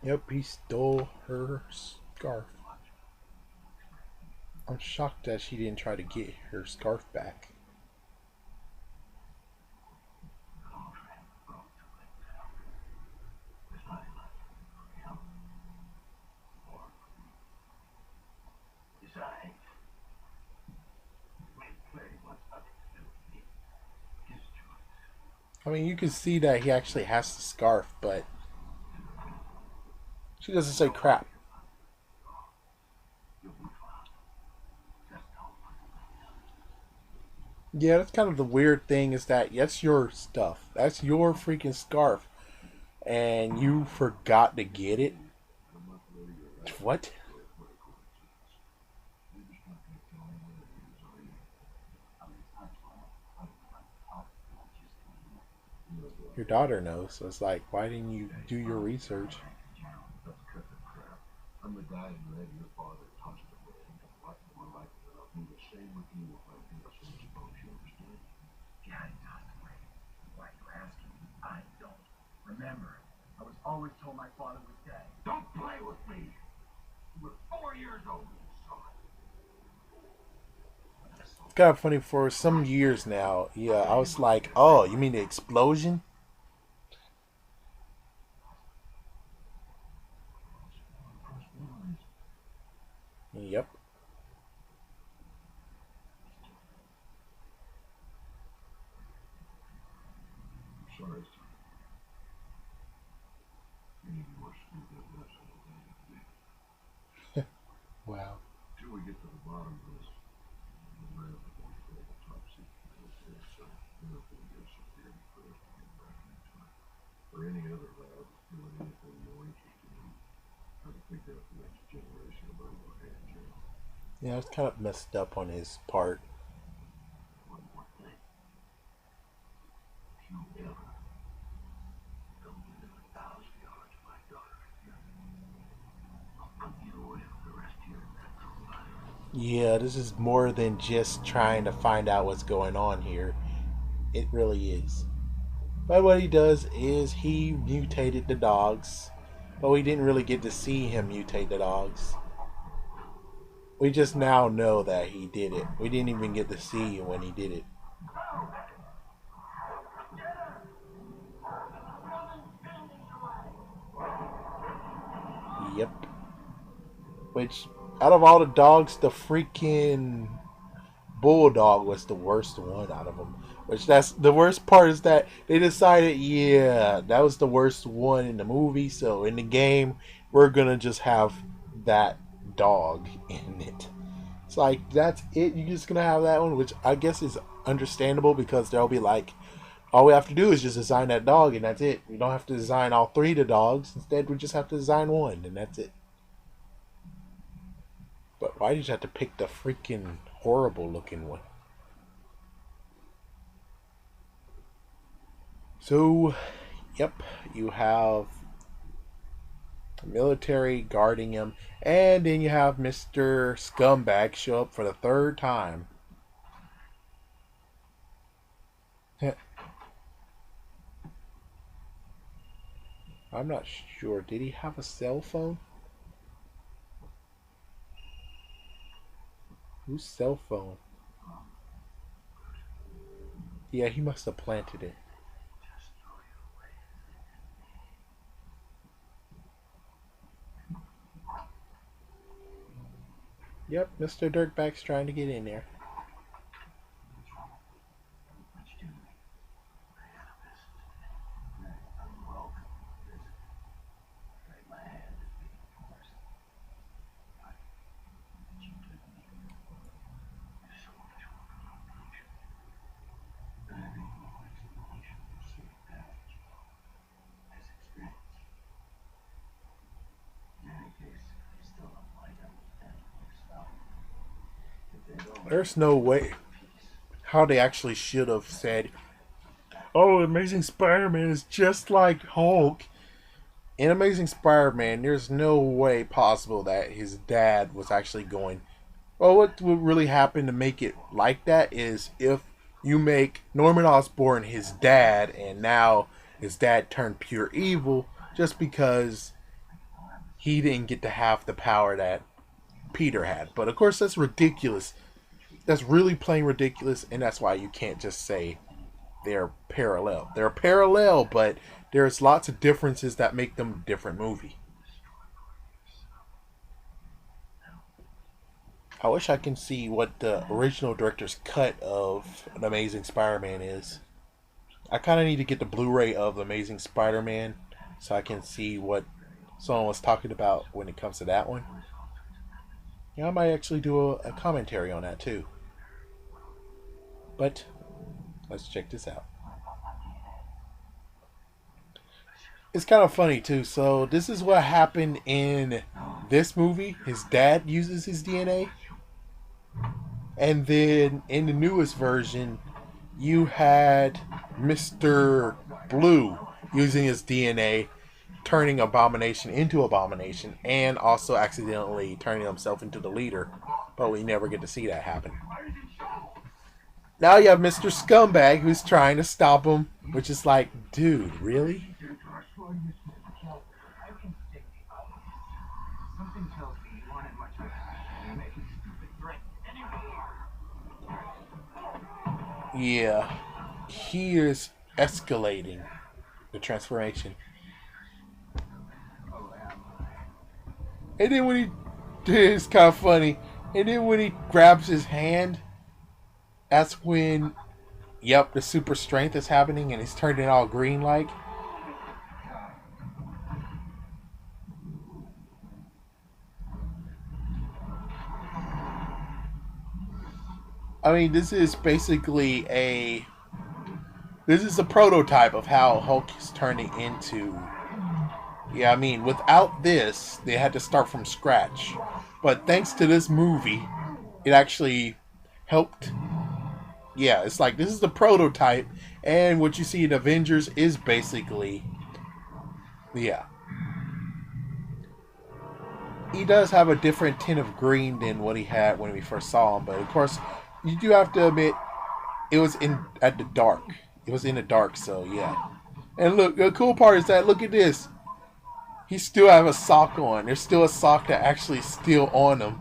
Yep, he stole her scarf. I'm shocked that she didn't try to get her scarf back. I mean, you can see that he actually has the scarf, but she doesn't say crap. Yeah, that's kind of the weird thing is that that's your stuff. That's your freaking scarf. And you forgot to get it? What? Your daughter knows. So it's like, why didn't you do your research? It's kind of funny for some years now. Yeah, I was like, oh, you mean the explosion? Yep. Wow. Yeah, it's kind of messed up on his part. Yeah, this is more than just trying to find out what's going on here. It really is. But what he does is he mutated the dogs, but we didn't really get to see him mutate the dogs. We just now know that he did it. We didn't even get to see when he did it. Yep. Which Out of all the dogs, the freaking bulldog was the worst one out of them. Which that's the worst part is that they decided, yeah, that was the worst one in the movie. So in the game, we're gonna just have that dog in it. It's like that's it. You're just gonna have that one, which I guess is understandable because they'll be like, all we have to do is just design that dog, and that's it. We don't have to design all three of the dogs. Instead, we just have to design one, and that's it. But why did you have to pick the freaking horrible looking one? So, yep, you have the military guarding him, and then you have Mr. Scumbag show up for the third time. I'm not sure. Did he have a cell phone? Whose cell phone? Yeah, he must have planted it. Yep, Mr. Dirtbag's trying to get in there. There's no way how they actually should have said, "Oh, Amazing Spider-Man is just like Hulk." In Amazing Spider-Man, there's no way possible that his dad was actually going. Well, what would really happen to make it like that is if you make Norman Osborn his dad, and now his dad turned pure evil just because he didn't get to have the power that Peter had. But of course, that's ridiculous. That's really plain ridiculous, and that's why you can't just say they're parallel. They're parallel, but there's lots of differences that make them a different movie. I wish I can see what the original director's cut of An Amazing Spider-Man is. I kind of need to get the Blu-ray of Amazing Spider-Man so I can see what someone was talking about when it comes to that one. Yeah, I might actually do a commentary on that too. But let's check this out. It's kind of funny too. So this is what happened in this movie. His dad uses his DNA. And then in the newest version, you had Mr. Blue using his DNA, turning Abomination into Abomination, and also accidentally turning himself into the leader. But we never get to see that happen. Now you have Mr. Scumbag who's trying to stop him, which is like, dude, really? Yeah, he is escalating the transformation. And then when he, it's kind of funny. And then when he grabs his hand, that's when, yep, the super strength is happening, and he's turning all green like. I mean, this is basically this is a prototype of how Hulk is turning into. Yeah, I mean, without this, they had to start from scratch. But thanks to this movie, it actually helped. Yeah, it's like this is the prototype, and what you see in Avengers is basically, yeah. He does have a different tint of green than what he had when we first saw him, but of course, you do have to admit it was at the dark. It was in the dark, so yeah. And look, the cool part is that look at this. He still have a sock on. There's still a sock that actually is still on him.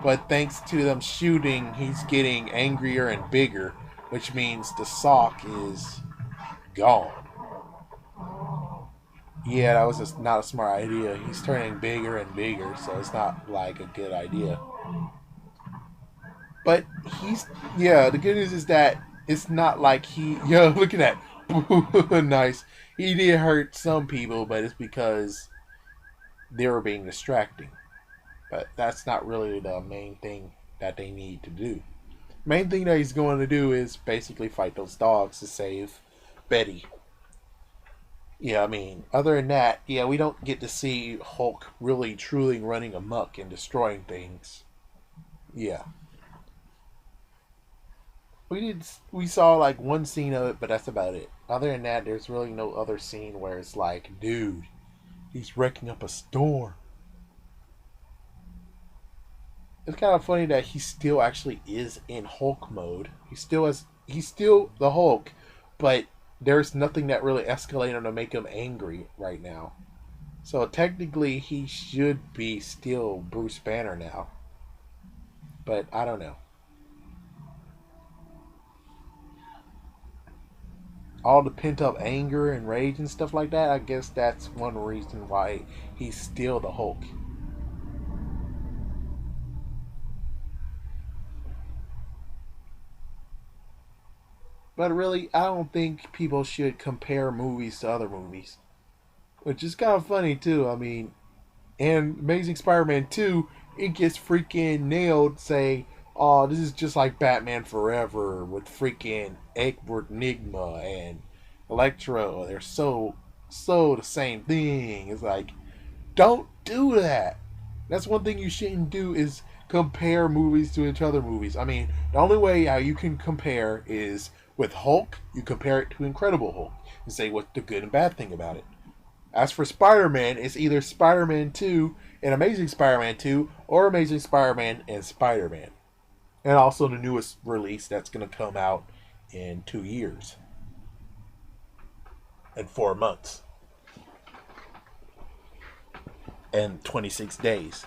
But thanks to them shooting, he's getting angrier and bigger, which means the sock is gone. Yeah, that was just not a smart idea. He's turning bigger and bigger, so it's not like a good idea. But he's yeah. The good news is that it's not like he. Yo, look at that. Nice. He did hurt some people, but it's because they were being distracting. But that's not really the main thing that they need to do. Main thing that he's going to do is basically fight those dogs to save Betty. Yeah, I mean, other than that, yeah, we don't get to see Hulk really truly running amok and destroying things. Yeah. We saw like one scene of it, but that's about it. Other than that, there's really no other scene where it's like, dude, he's wrecking up a storm. It's kind of funny that he still actually is in Hulk mode. He's still the Hulk, but there's nothing that really escalated him to make him angry right now. So technically, he should be still Bruce Banner now, but I don't know. All the pent up anger and rage and stuff like that, I guess that's one reason why he's still the Hulk. But really, I don't think people should compare movies to other movies. Which is kind of funny, too. I mean, in Amazing Spider Man 2, it gets freaking nailed, say, oh, this is just like Batman Forever with freaking Edward Nigma and Electro. They're so the same thing. It's like, don't do that. That's one thing you shouldn't do is compare movies to each other movies. I mean, the only way how you can compare is with Hulk, you compare it to Incredible Hulk and say what's the good and bad thing about it. As for Spider Man, it's either Spider Man 2 and Amazing Spider Man 2 or Amazing Spider Man and Spider Man. And also the newest release that's going to come out in 2 years and 4 months and 26 days.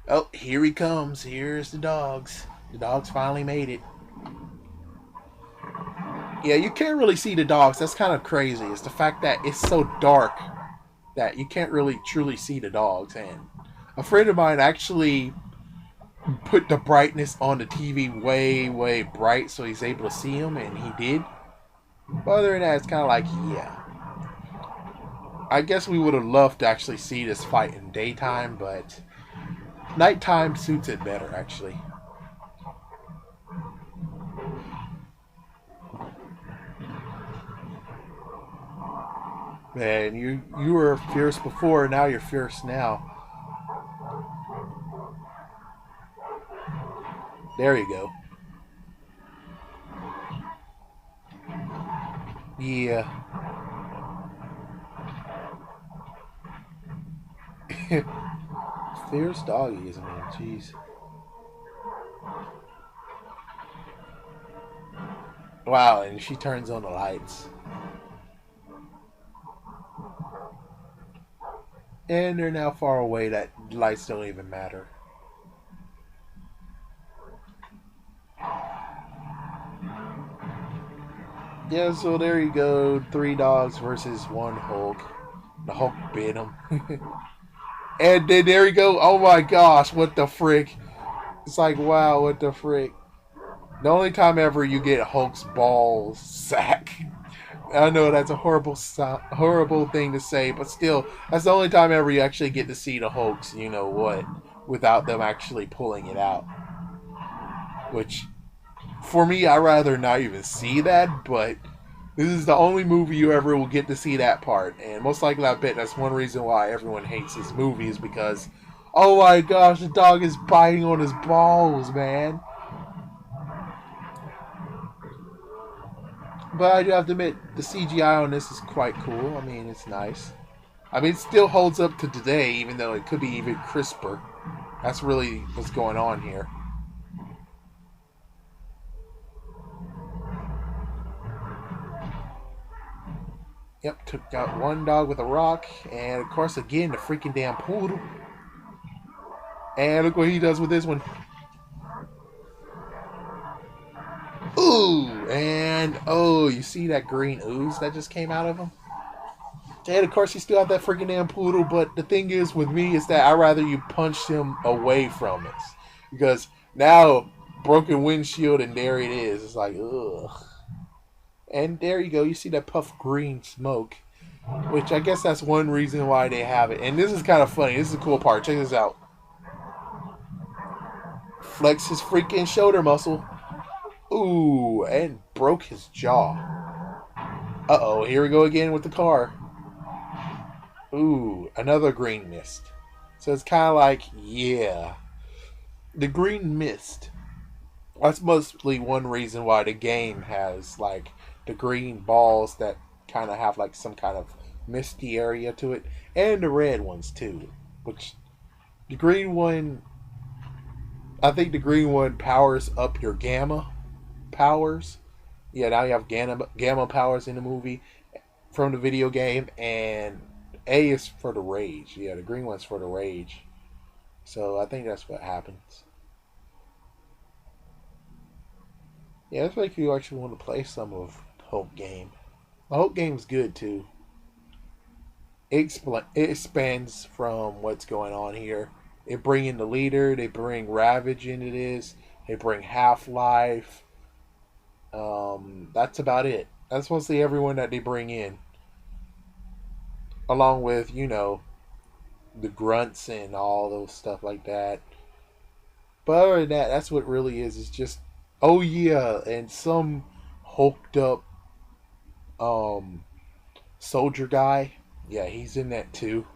Oh, here he comes. Here's the dogs. The dogs finally made it. Yeah, you can't really see the dogs. That's kind of crazy. It's the fact that it's so dark that you can't really truly see the dogs. And a friend of mine actually put the brightness on the TV way, way bright so he's able to see them, and he did. But other than that, it's kind of like, yeah. I guess we would have loved to actually see this fight in daytime, but nighttime suits it better, actually. Man, you were fierce before, now you're fierce now. There you go. Yeah. Fierce doggies, I mean, jeez. Wow, and she turns on the lights. And they're now far away that lights don't even matter. Yeah, so there you go. 3 dogs versus 1 Hulk. The Hulk bit him. And then there you go. Oh my gosh, what the frick? It's like, wow, what the frick? The only time ever you get Hulk's balls sack. I know that's a horrible thing to say, but still, that's the only time ever you actually get to see the Hulk's, you know what, without them actually pulling it out. Which, for me, I rather not even see that, but this is the only movie you ever will get to see that part, and most likely I bet that's one reason why everyone hates this movie is because, oh my gosh, the dog is biting on his balls, man. But I do have to admit, the CGI on this is quite cool. I mean, it's nice. I mean, it still holds up to today, even though it could be even crisper. That's really what's going on here. Yep, took out 1 dog with a rock, and of course, again, the freaking damn poodle. And look what he does with this one. Ooh, and oh, you see that green ooze that just came out of him? And of course, he still have that freaking damn poodle. But the thing is, with me, is that I'd rather you punch him away from it, because now broken windshield and there it is. It's like ugh. And there you go. You see that puff green smoke, which I guess that's one reason why they have it. And this is kind of funny. This is a cool part. Check this out. Flex his freaking shoulder muscle. Ooh, and broke his jaw. Uh-oh, here we go again with the car. Ooh, another green mist. So it's kind of like, yeah. The green mist. That's mostly one reason why the game has, like, the green balls that kind of have, like, some kind of misty area to it. And the red ones, too. Which, the green one, I think the green one powers up your gamma powers. Yeah, now you have gamma powers in the movie from the video game, and A is for the rage. Yeah, the green one's for the rage. So I think that's what happens. Yeah, it's like you actually want to play some of the Hulk game. The Hulk game's good too. It expands from what's going on here. They bring in the leader. They bring Ravage into this. They bring Half Life. That's about it. That's mostly everyone that they bring in, along with the grunts and all those stuff like that. But other than that, that's what it really is. It's just oh yeah, and some hulked up um soldier guy. Yeah, he's in that too.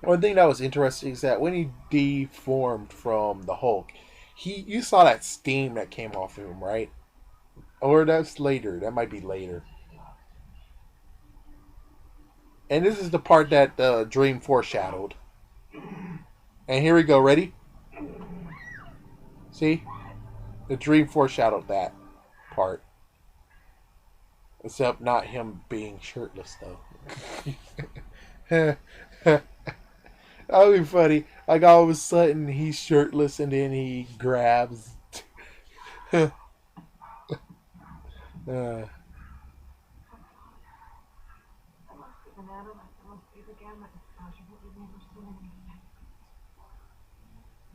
One thing that was interesting is that when he deformed from the Hulk, you saw that steam that came off of him, right? Or that's later. That might be later. And this is the part that the dream foreshadowed. And here we go. Ready? See? The dream foreshadowed that part. Except not him being shirtless, though. That would be funny. Like all of a sudden he's shirtless and then he grabs. uh,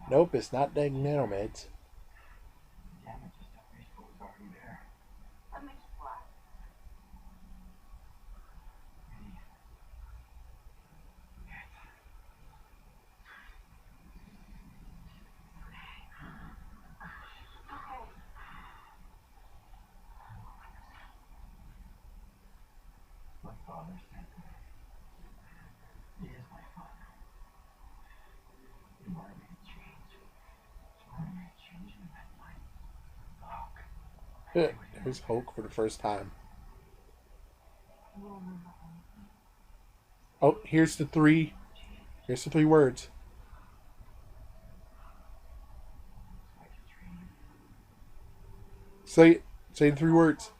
nope, it's not the nanomeds. There's Hulk for the first time. Oh, here's the three. Here's the three words. Say it. Say the three words.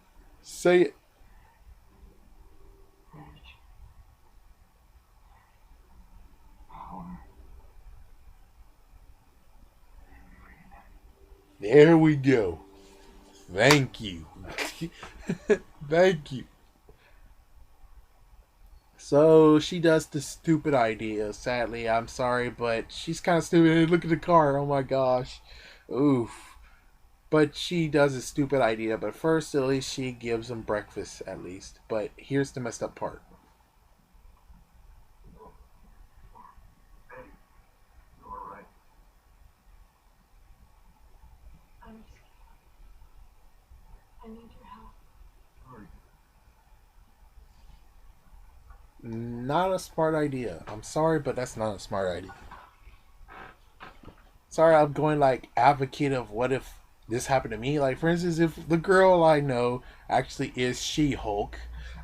Say it. There we go. Thank you. Thank you. So she does the stupid idea. Sadly, I'm sorry, but she's kind of stupid. Look at the car. Oh my gosh. Oof. But she does a stupid idea. But first, at least she gives him breakfast, at least. But here's the messed up part. Not a smart idea. I'm sorry, but that's not a smart idea. Sorry, I'm going like advocate of what if this happened to me. Like for instance, if the girl I know actually is She Hulk,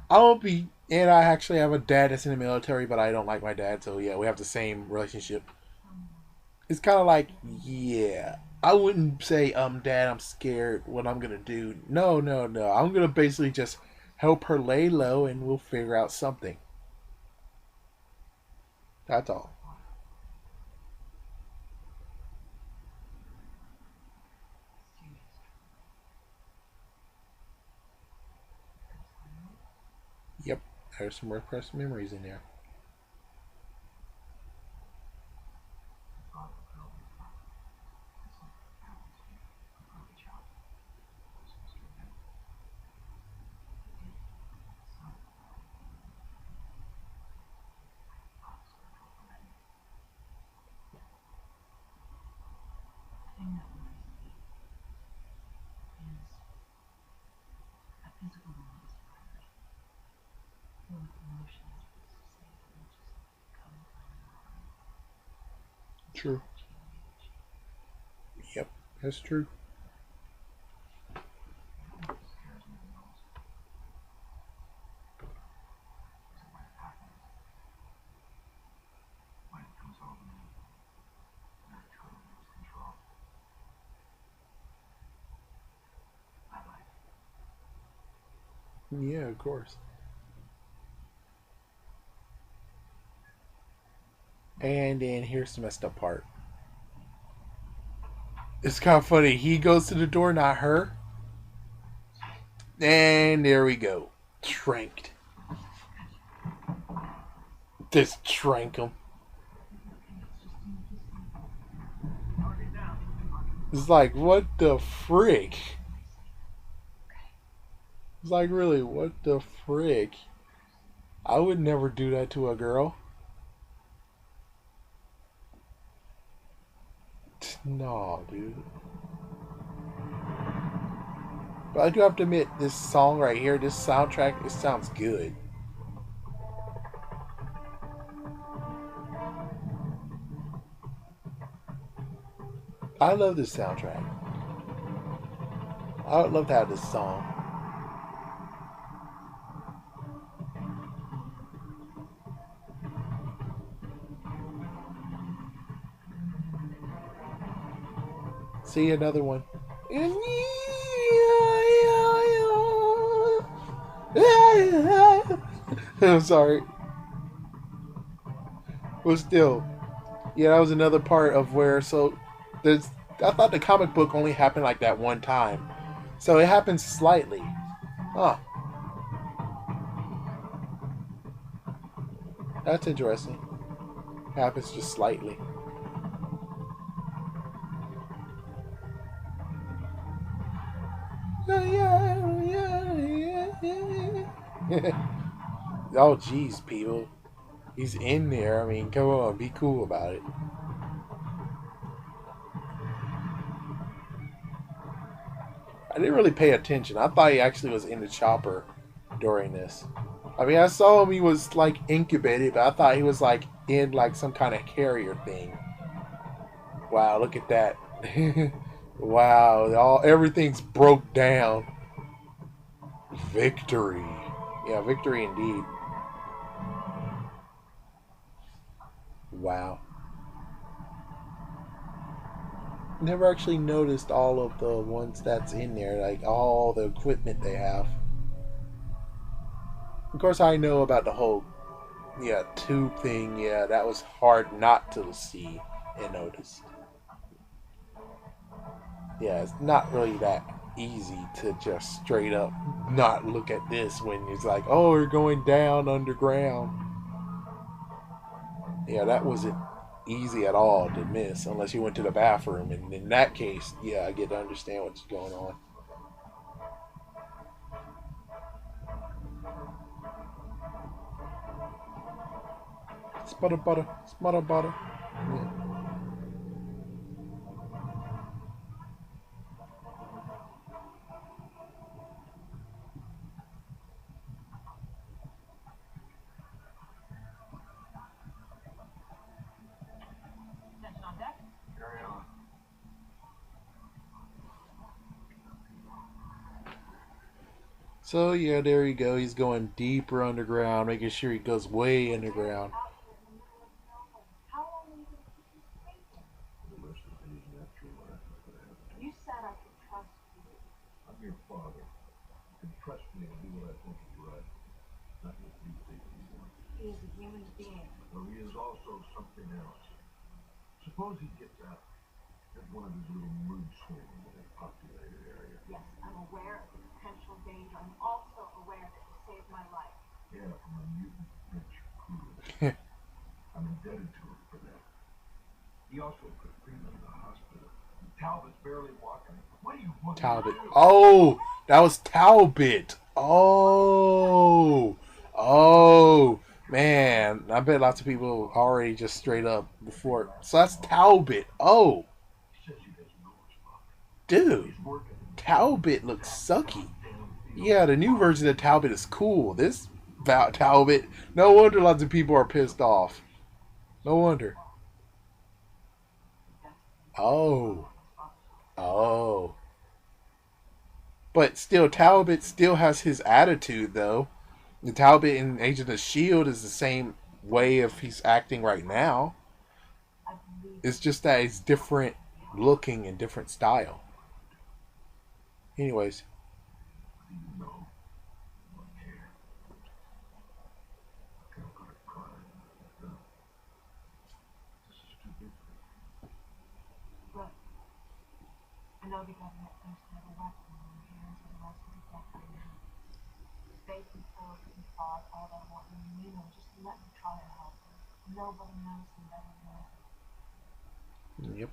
I'll be. And I actually have a dad that's in the military, but I don't like my dad, so yeah, we have the same relationship. It's kind of like, yeah, I wouldn't say, Dad, I'm scared. What I'm gonna do? No, no, no. I'm gonna basically just help her lay low, and we'll figure out something. That's all. Yep, there's some repressed memories in there. True. Yep, that's true. Yeah, of course. And then here's the messed up part. It's kind of funny. He goes to the door, not her. And there we go. Tranked. Just trank him. It's like, what the frick? It's like, really, what the frick? I would never do that to a girl. No, dude. But I do have to admit, this song right here, this soundtrack, it sounds good. I love this soundtrack. I would love to have this song. See another one. I'm sorry. But still, yeah, that was another part of where. So, there's. I thought the comic book only happened like that one time. So it happens slightly. Huh. That's interesting. It happens just slightly. Oh, jeez, people. He's in there. I mean, come on, be cool about it. I didn't really pay attention. I thought he actually was in the chopper during this. I mean, I saw him. He was like incubated, but I thought he was like in like some kind of carrier thing. Wow, look at that. Wow, everything's broke down. Victory. Yeah, victory indeed. Wow. Never actually noticed all of the ones that's in there, like all the equipment they have. Of course, I know about the whole, yeah, tube thing. Yeah, that was hard not to see and notice. Yeah, it's not really that easy to just straight up not look at this when it's like, oh, we're going down underground. Yeah, that wasn't easy at all to miss unless you went to the bathroom. And in that case, yeah, I get to understand what's going on. Sputter butter, sputter butter. Yeah. So yeah, there you go. He's going deeper underground, making sure he goes way underground. Yes, I'm aware of the potential danger. I'm also aware that you saved my life. Talbot. Oh, that was Talbot. Oh, oh, man. I bet lots of people already just straight up before. So that's Talbot. Oh, dude, Talbot looks sucky. Yeah, the new version of Talbot is cool. This Talbot, no wonder lots of people are pissed off. No wonder. Oh, oh. But still, Talbot still has his attitude, though. The Talbot in Agent of Shield is the same way of he's acting right now. It's just that it's different looking and different style. Anyways. Yep.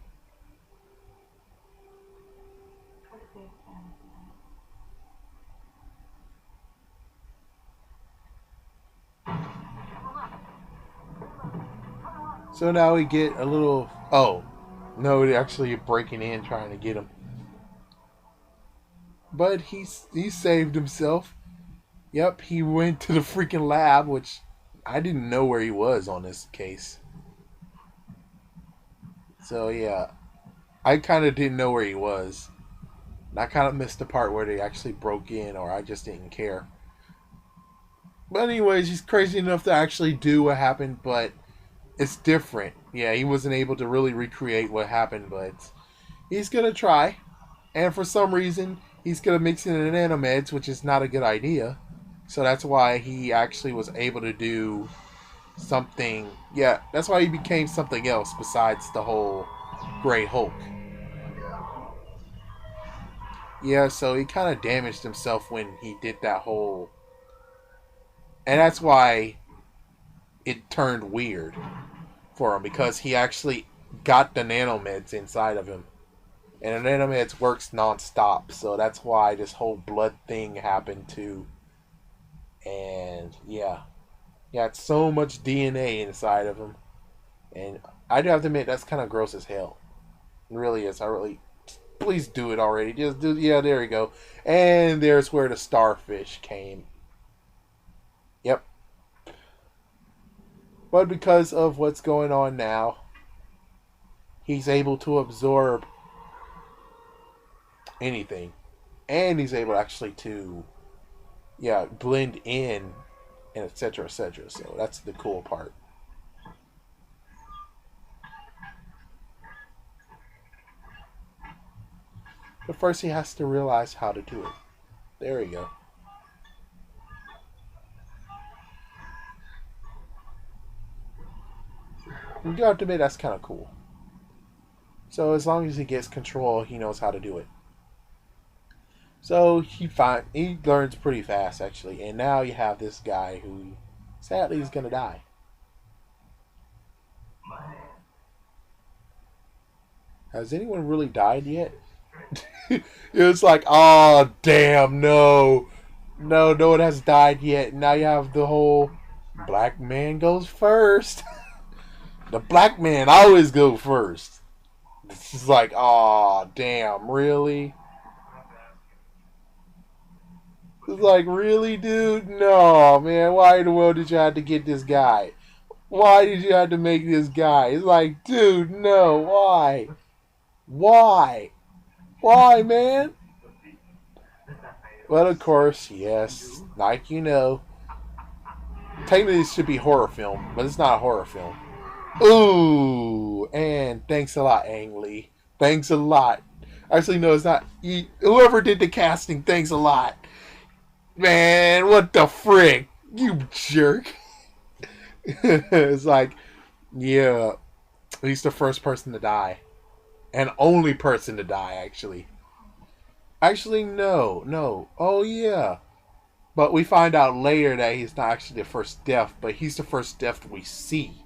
So now we get a little. Oh, no, they're actually breaking in trying to get him. But he saved himself. Yep, he went to the freaking lab, which I didn't know where he was on this case. So yeah, I kind of didn't know where he was. And I kind of missed the part where they actually broke in, or I just didn't care. But anyways, he's crazy enough to actually do what happened, but it's different. Yeah, he wasn't able to really recreate what happened, but he's gonna try. And for some reason, he's gonna mix in the nanomeds, which is not a good idea. So that's why he actually was able to do something. Yeah, that's why he became something else besides the whole Great Hulk. Yeah, so he kind of damaged himself when he did that whole. And that's why it turned weird for him, because he actually got the nanomeds inside of him. And the nanomeds works non-stop, so that's why this whole blood thing happened too. And yeah, he had so much DNA inside of him. And I do have to admit, that's kind of gross as hell. It really is. I really. Please do it already. Just do. Yeah, there you go. And there's where the starfish came. Yep. But because of what's going on now, he's able to absorb anything. And he's able actually to, yeah, blend in, and etc. etc. So that's the cool part. But first he has to realize how to do it. There we go. You have to admit, that's kind of cool. So as long as he gets control, he knows how to do it. So he learns pretty fast, actually. And now you have this guy who sadly is going to die. Has anyone really died yet? It's like, oh, damn, no. No one has died yet. Now you have the whole black man goes first. The black man always go first. It's just like, oh, damn, really? It's like, really, dude? No, man, why in the world did you have to get this guy? Why did you have to make this guy? It's like, dude, no, why? Why? Why, man? But of course, yes, like you know, technically it should be horror film, but it's not a horror film. Ooh, and thanks a lot, Ang Lee. Thanks a lot. Actually, no, it's not. Whoever did the casting, thanks a lot. Man, what the frick? You jerk. It's like, yeah, he's the first person to die. And only person to die, actually. Actually, no. Oh, yeah. But we find out later that he's not actually the first death, but he's the first death we see.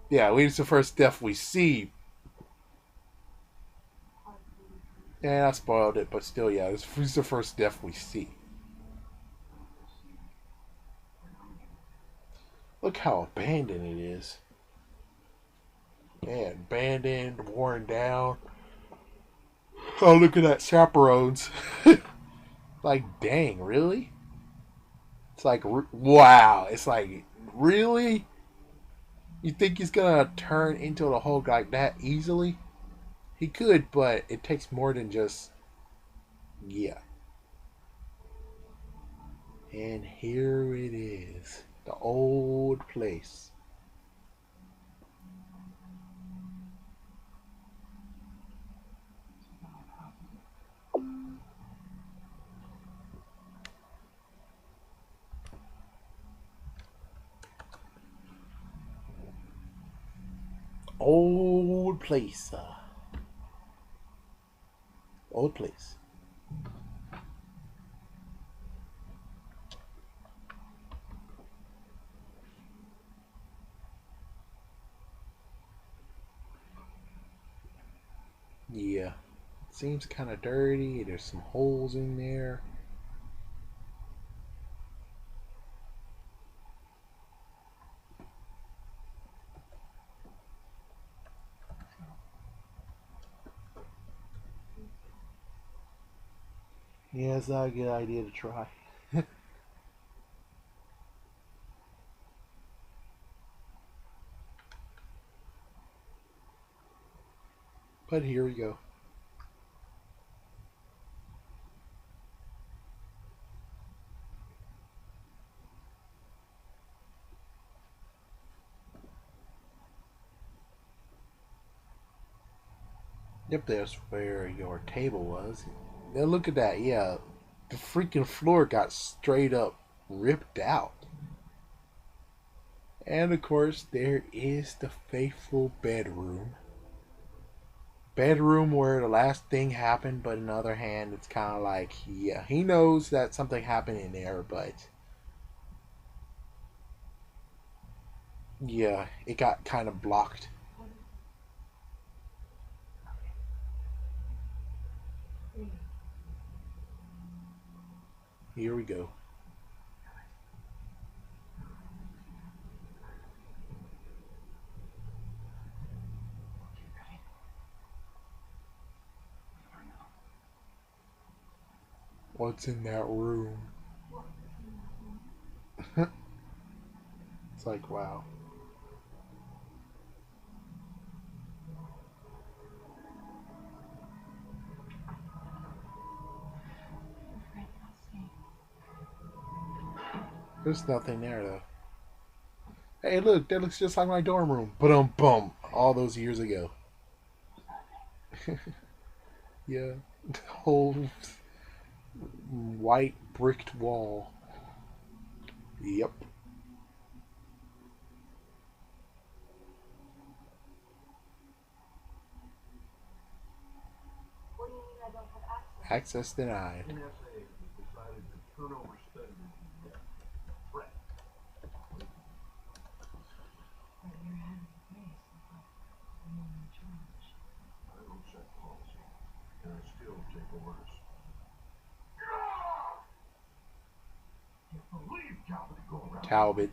Yeah, he's the first death we see. And I spoiled it, but still, yeah, he's the first death we see. Look how abandoned it is. Man, abandoned, worn down. Oh, look at that, chaperones. Like, dang, really? It's like, wow. It's like, really? You think he's gonna turn into the Hulk like that easily? He could, but it takes more than just, yeah. And here it is, the old place. Old place. Old place. Yeah. It seems kind of dirty. There's some holes in there. Yeah, it's not a good idea to try. But here we go. Yep, that's where your table was. Now look at that. Yeah, the freaking floor got straight up ripped out. And of course, there is the faithful bedroom. Bedroom where the last thing happened, but on the other hand, it's kind of like, yeah, he knows that something happened in there, but yeah, it got kind of blocked. Here we go. What's in that room? It's like, wow. There's nothing there though. Hey, look, that looks just like my dorm room. But bum, all those years ago. Yeah, whole white bricked wall. Yep. Access denied. Talbot.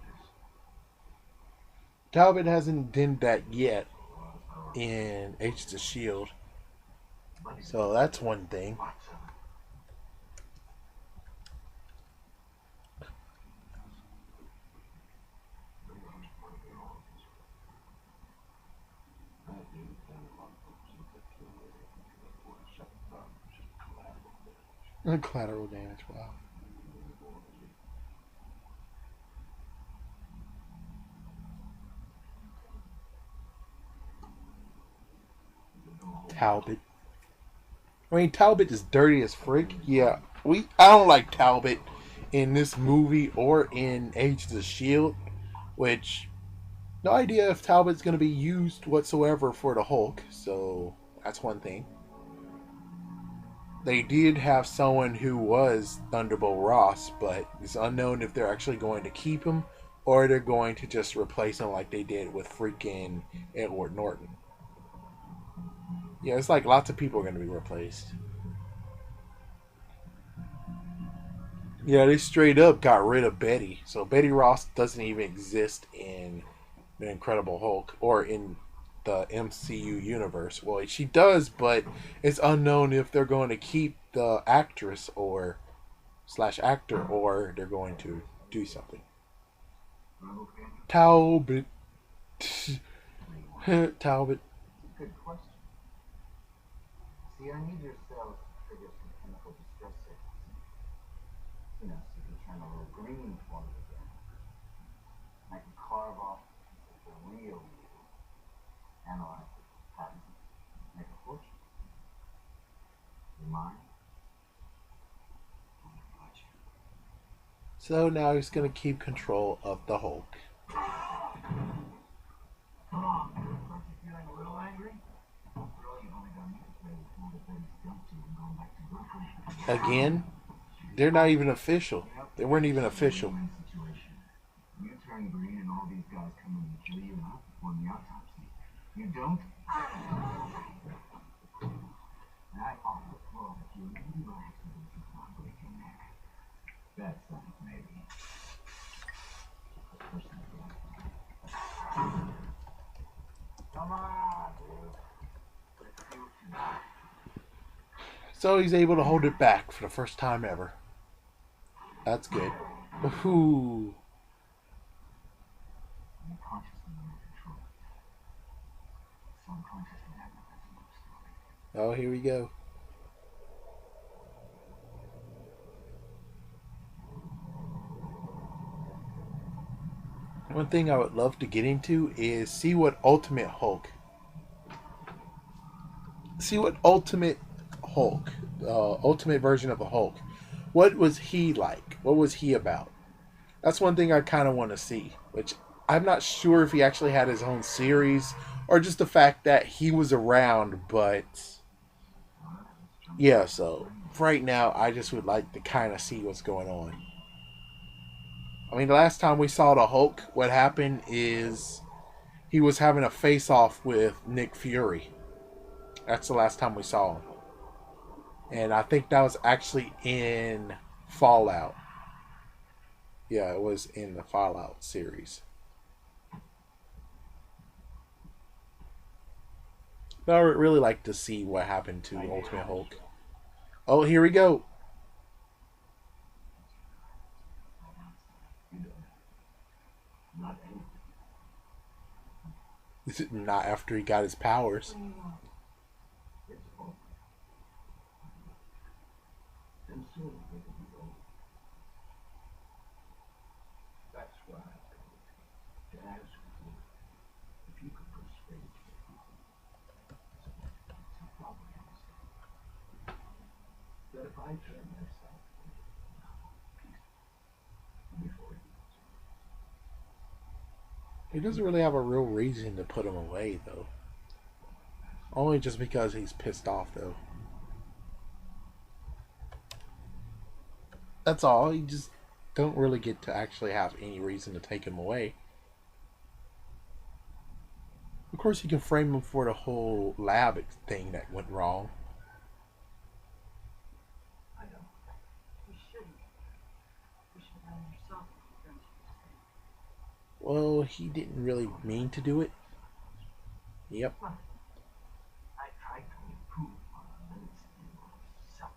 Talbot hasn't done that yet in H the Shield. So that's one thing. Collateral damage, wow. Talbot. I mean, Talbot is dirty as frick. Yeah, I don't like Talbot in this movie or in Age of the Shield, which no idea if Talbot's going to be used whatsoever for the Hulk. So that's one thing. They did have someone who was Thunderbolt Ross, but it's unknown if they're actually going to keep him or they're going to just replace him like they did with freaking Edward Norton. Yeah, it's like lots of people are going to be replaced. Yeah, they straight up got rid of Betty. So Betty Ross doesn't even exist in the Incredible Hulk or in the MCU universe. Well, she does, but it's unknown if they're going to keep the actress or slash actor or they're going to do something. Talbot. Talbot. Good question. See, I need your cells to trigger some chemical distress signals. You know, so you can turn a little green for me again. And I can carve off the real you, analyze it, patent it, make a fortune. You mind? So now he's going to keep control of the Hulk. Come on, aren't you feeling a little angry? Girl, you've only got me to play with more than Betty's dumped you and going back to Brooklyn. Again? They're not even official. They weren't even official. Situation. You turn green and all these guys come in and kill you and I perform the autopsy. You don't? And I offer the floor that you maybe by accident you not break your neck. That's something maybe. Come on, dude. Let's do it tonight. So he's able to hold it back for the first time ever. That's good. Ooh. Your consciousness under control. Subconsciously, that's another story. Oh, here we go. One thing I would love to get into is see what Ultimate Hulk, ultimate version of the Hulk, what was he like? What was he about? That's one thing I kind of want to see, which I'm not sure if he actually had his own series or just the fact that he was around, but yeah, so right now I just would like to kind of see what's going on. I mean, the last time we saw the Hulk, what happened is he was having a face off with Nick Fury. That's the last time we saw him. And I think that was actually in Fallout. Yeah, it was in the Fallout series. But I would really like to see what happened to Ultimate Hulk. Oh, here we go. Not after he got his powers. That's why I to ask you if you could persuade me to probably understand that if I turn myself before you. He doesn't really have a real reason to put him away, though. Only just because he's pissed off, though. That's all. You just don't really get to actually have any reason to take him away. Of course, you can frame him for the whole lab thing that went wrong. I know. You shouldn't. You should blame yourself, don't you? Well, he didn't really mean to do it. Yep. I tried to improve on the limits of myself.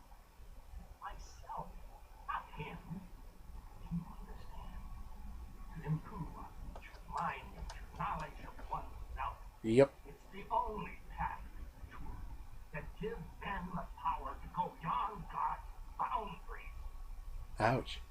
Myself, not him. Do you understand? To improve on nature, mind nature, knowledge of oneself. Yep. It's the only path to the truth that gives them the power to go beyond God's boundaries. Ouch.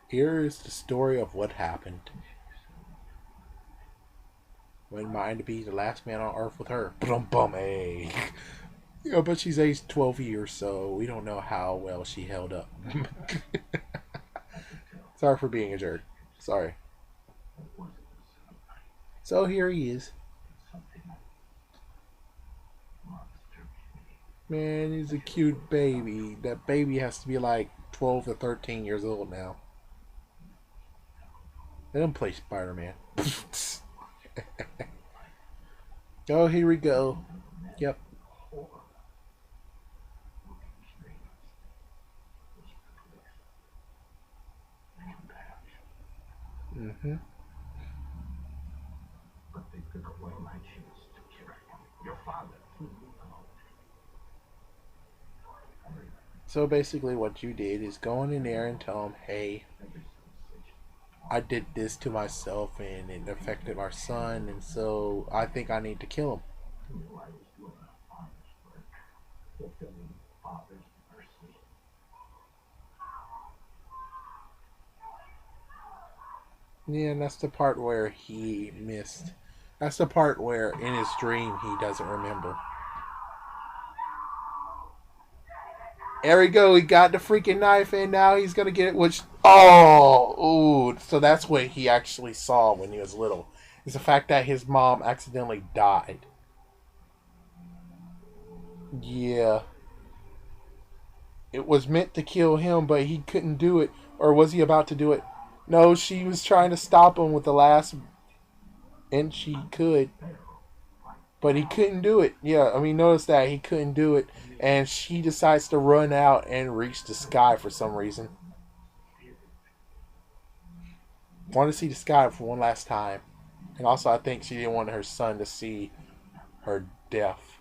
Here is the story of what happened. Wouldn't mind to be the last man on Earth with her. Bum bum, hey. But she's aged 12 years, so we don't know how well she held up. Sorry for being a jerk. Sorry. So here he is. Man, he's a cute baby. That baby has to be like 12 to 13 years old now. Let him play Spider-Man. Oh, here we go. Yep. Mm-hmm. But they took away my chance to kill your father. So basically what you did is go in there and tell him, hey, I did this to myself and it affected our son, and so I think I need to kill him. Yeah, and that's the part where he missed. That's the part where in his dream he doesn't remember. There we go. He got the freaking knife, and now he's gonna get it. Which, ooh. So that's what he actually saw when he was little. Is the fact that his mom accidentally died. Yeah. It was meant to kill him, but he couldn't do it. Or was he about to do it? No, she was trying to stop him with the last inch she could. But he couldn't do it. Yeah, I mean, notice that he couldn't do it. And she decides to run out and reach the sky for some reason. Want to see the sky for one last time. And also, I think she didn't want her son to see her death.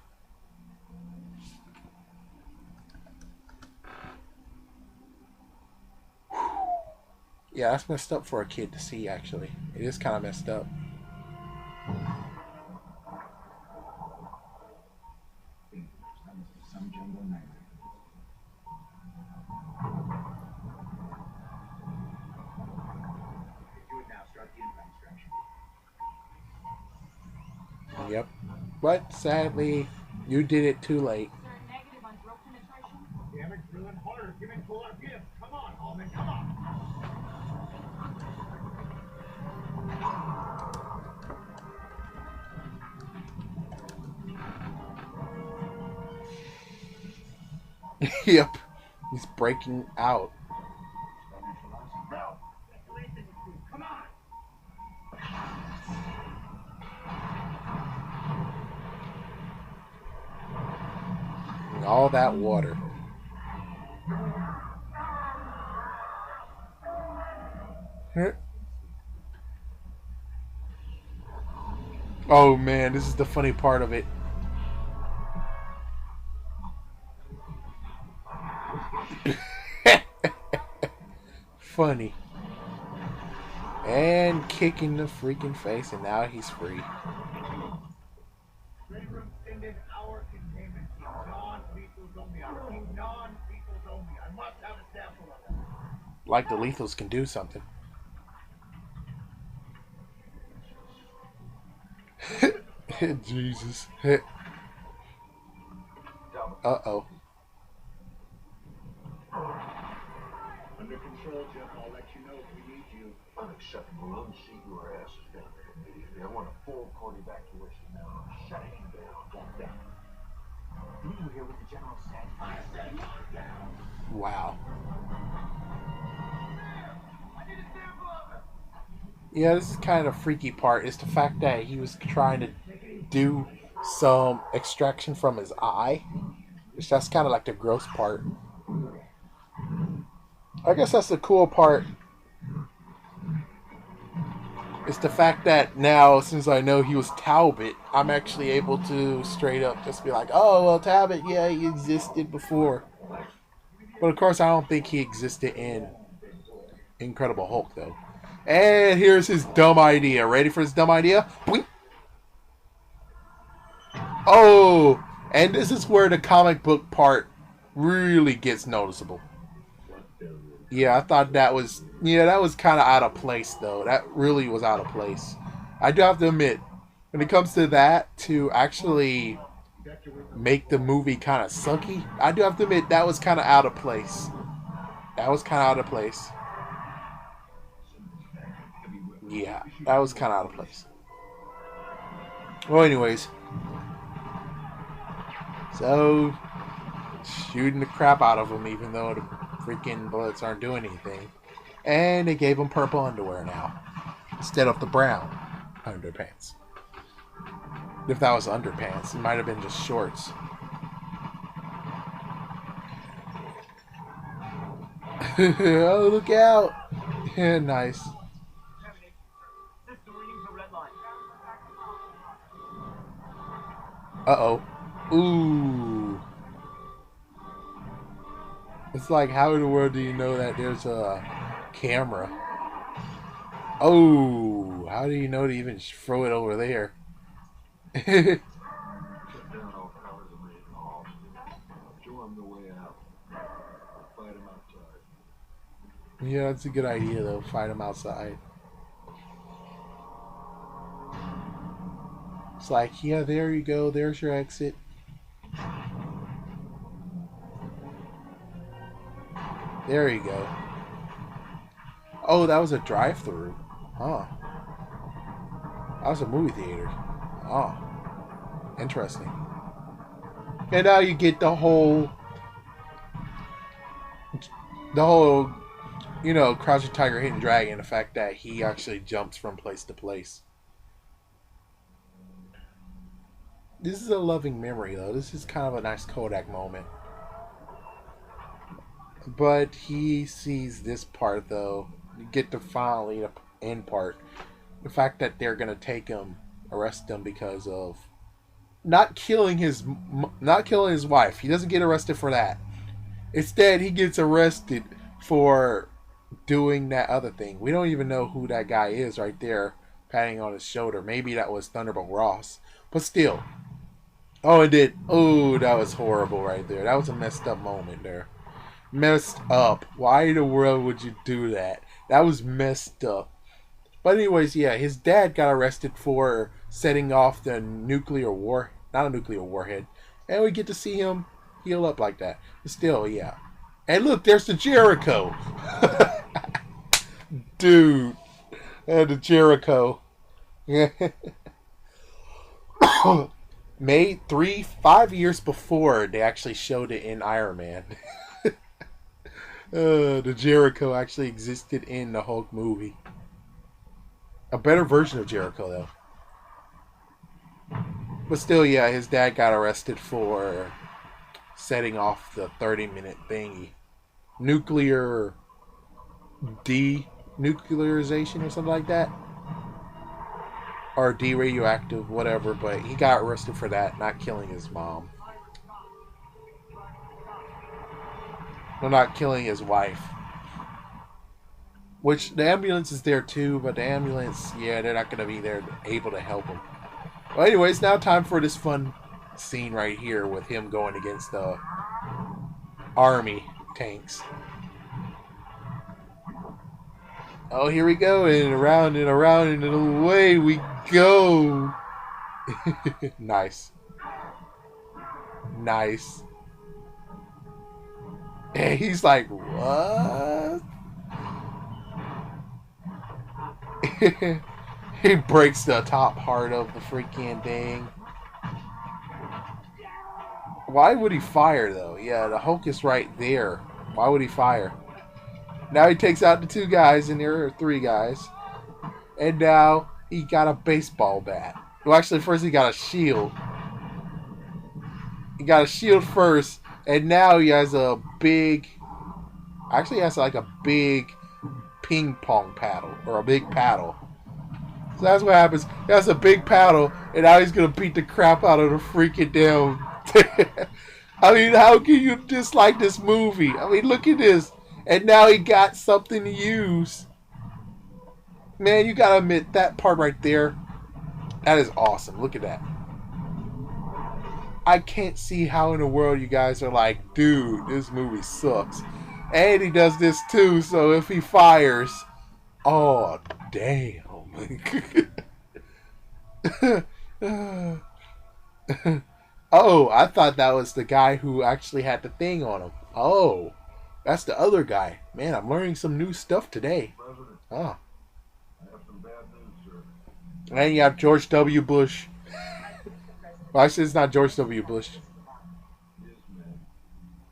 Yeah, that's messed up for a kid to see, actually. It is kind of messed up. Some jungle nightmare. Do it now. Start the inbound extraction. Yep. But sadly, you did it too late. Is there a negative on drill penetration? Damn it, drilling harder. Give it full RPM. Come on, Allman, come on. Yep. He's breaking out. Come on. And all that water. Oh man, this is the funny part of it. Funny. And kicking the freaking face, and now he's free. Ready for extended hour containment. Keep non-lethals only. I repeat, non-lethals only. I must have a sample of them. Like the lethals can do something. Jesus. Uh-oh. Under control, Jeff. I'll let you know if we need you. Unacceptable. Unseat your asses down there immediately. I want a full court evacuation now. Shut it down. Lock down. Did you hear what the general said? I said lock down. Wow. I need a sample of it. Yeah, this is kind of a freaky part. Is the fact that he was trying to do some extraction from his eye. Which that's kind of like the gross part. I guess that's the cool part. It's the fact that now, since I know he was Talbot, I'm actually able to straight up just be like, oh, well, Talbot, yeah, he existed before. But of course, I don't think he existed in Incredible Hulk, though. And here's his dumb idea. Ready for his dumb idea? Boing. Oh, and this is where the comic book part really gets noticeable. What the Yeah, I thought that was that was kind of out of place though. That really was out of place. I do have to admit, when it comes to that, to actually make the movie kind of sucky, I do have to admit that was kind of out of place. That was kind of out of place. Yeah, that was kind of out of place. Well, anyways, so shooting the crap out of him, even though the freaking bullets aren't doing anything. And they gave him purple underwear now instead of the brown underpants. If that was underpants, it might have been just shorts. Oh, look out! Yeah, nice. Uh-oh. Ooh. It's like, how in the world do you know that there's a camera? Oh, how do you know to even throw it over there? Yeah, that's a good idea, though. Fight him outside. It's like, yeah, there you go. There's your exit. There you go. Oh, that was a drive-through. Huh. That was a movie theater. Oh. Interesting. And now you get the whole, Crouching Tiger, Hidden Dragon, the fact that he actually jumps from place to place. This is a loving memory, though. This is kind of a nice Kodak moment. But he sees this part, though. You get to finally the end part. The fact that they're going to take him, arrest him because of not killing his wife. He doesn't get arrested for that. Instead, he gets arrested for doing that other thing. We don't even know who that guy is right there, patting on his shoulder. Maybe that was Thunderbolt Ross. But still. Oh, it did. Oh, that was horrible right there. That was a messed up moment there. Messed up. Why in the world would you do that? That was messed up. But anyways, yeah, his dad got arrested for setting off the nuclear war. Not a nuclear warhead. And we get to see him heal up like that. But still, yeah. And look, there's the Jericho. Dude. The Jericho. Made 5 years before they actually showed it in Iron Man. The Jericho actually existed in the Hulk movie. A better version of Jericho, though. But still, yeah, his dad got arrested for setting off the 30-minute thingy. Nuclearization or something like that. Or de-radioactive, whatever. But he got arrested for that, not killing his mom. Well, not killing his wife. Which, the ambulance is there too, but the ambulance, yeah, they're not going to be there able to help him. Well, anyways, now time for this fun scene right here with him going against the army tanks. Oh, here we go, and around and around and away we go. Nice. Nice. And he's like, what? He breaks the top part of the freaking thing. Why would he fire, though? Yeah, the Hulk is right there. Why would he fire? Now he takes out the 2 guys, and there are 3 guys. And now he got a baseball bat. Well, actually, first he got a shield. He got a shield first, and now he has a big... Actually, he has like a big ping pong paddle, or a big paddle. So that's what happens. He has a big paddle, and now he's going to beat the crap out of the freaking damn... I mean, how can you dislike this movie? I mean, look at this. And now he got something to use. Man, you got to admit, that part right there, that is awesome. Look at that. I can't see how in the world you guys are like, dude, this movie sucks. And he does this too, so if he fires... Oh, damn. Oh, I thought that was the guy who actually had the thing on him. Oh, that's the other guy. Man, I'm learning some new stuff today. President, Oh. I have some bad news, sir. And you have George W. Bush. Well, actually, it's not George W. Bush. Yes, ma'am.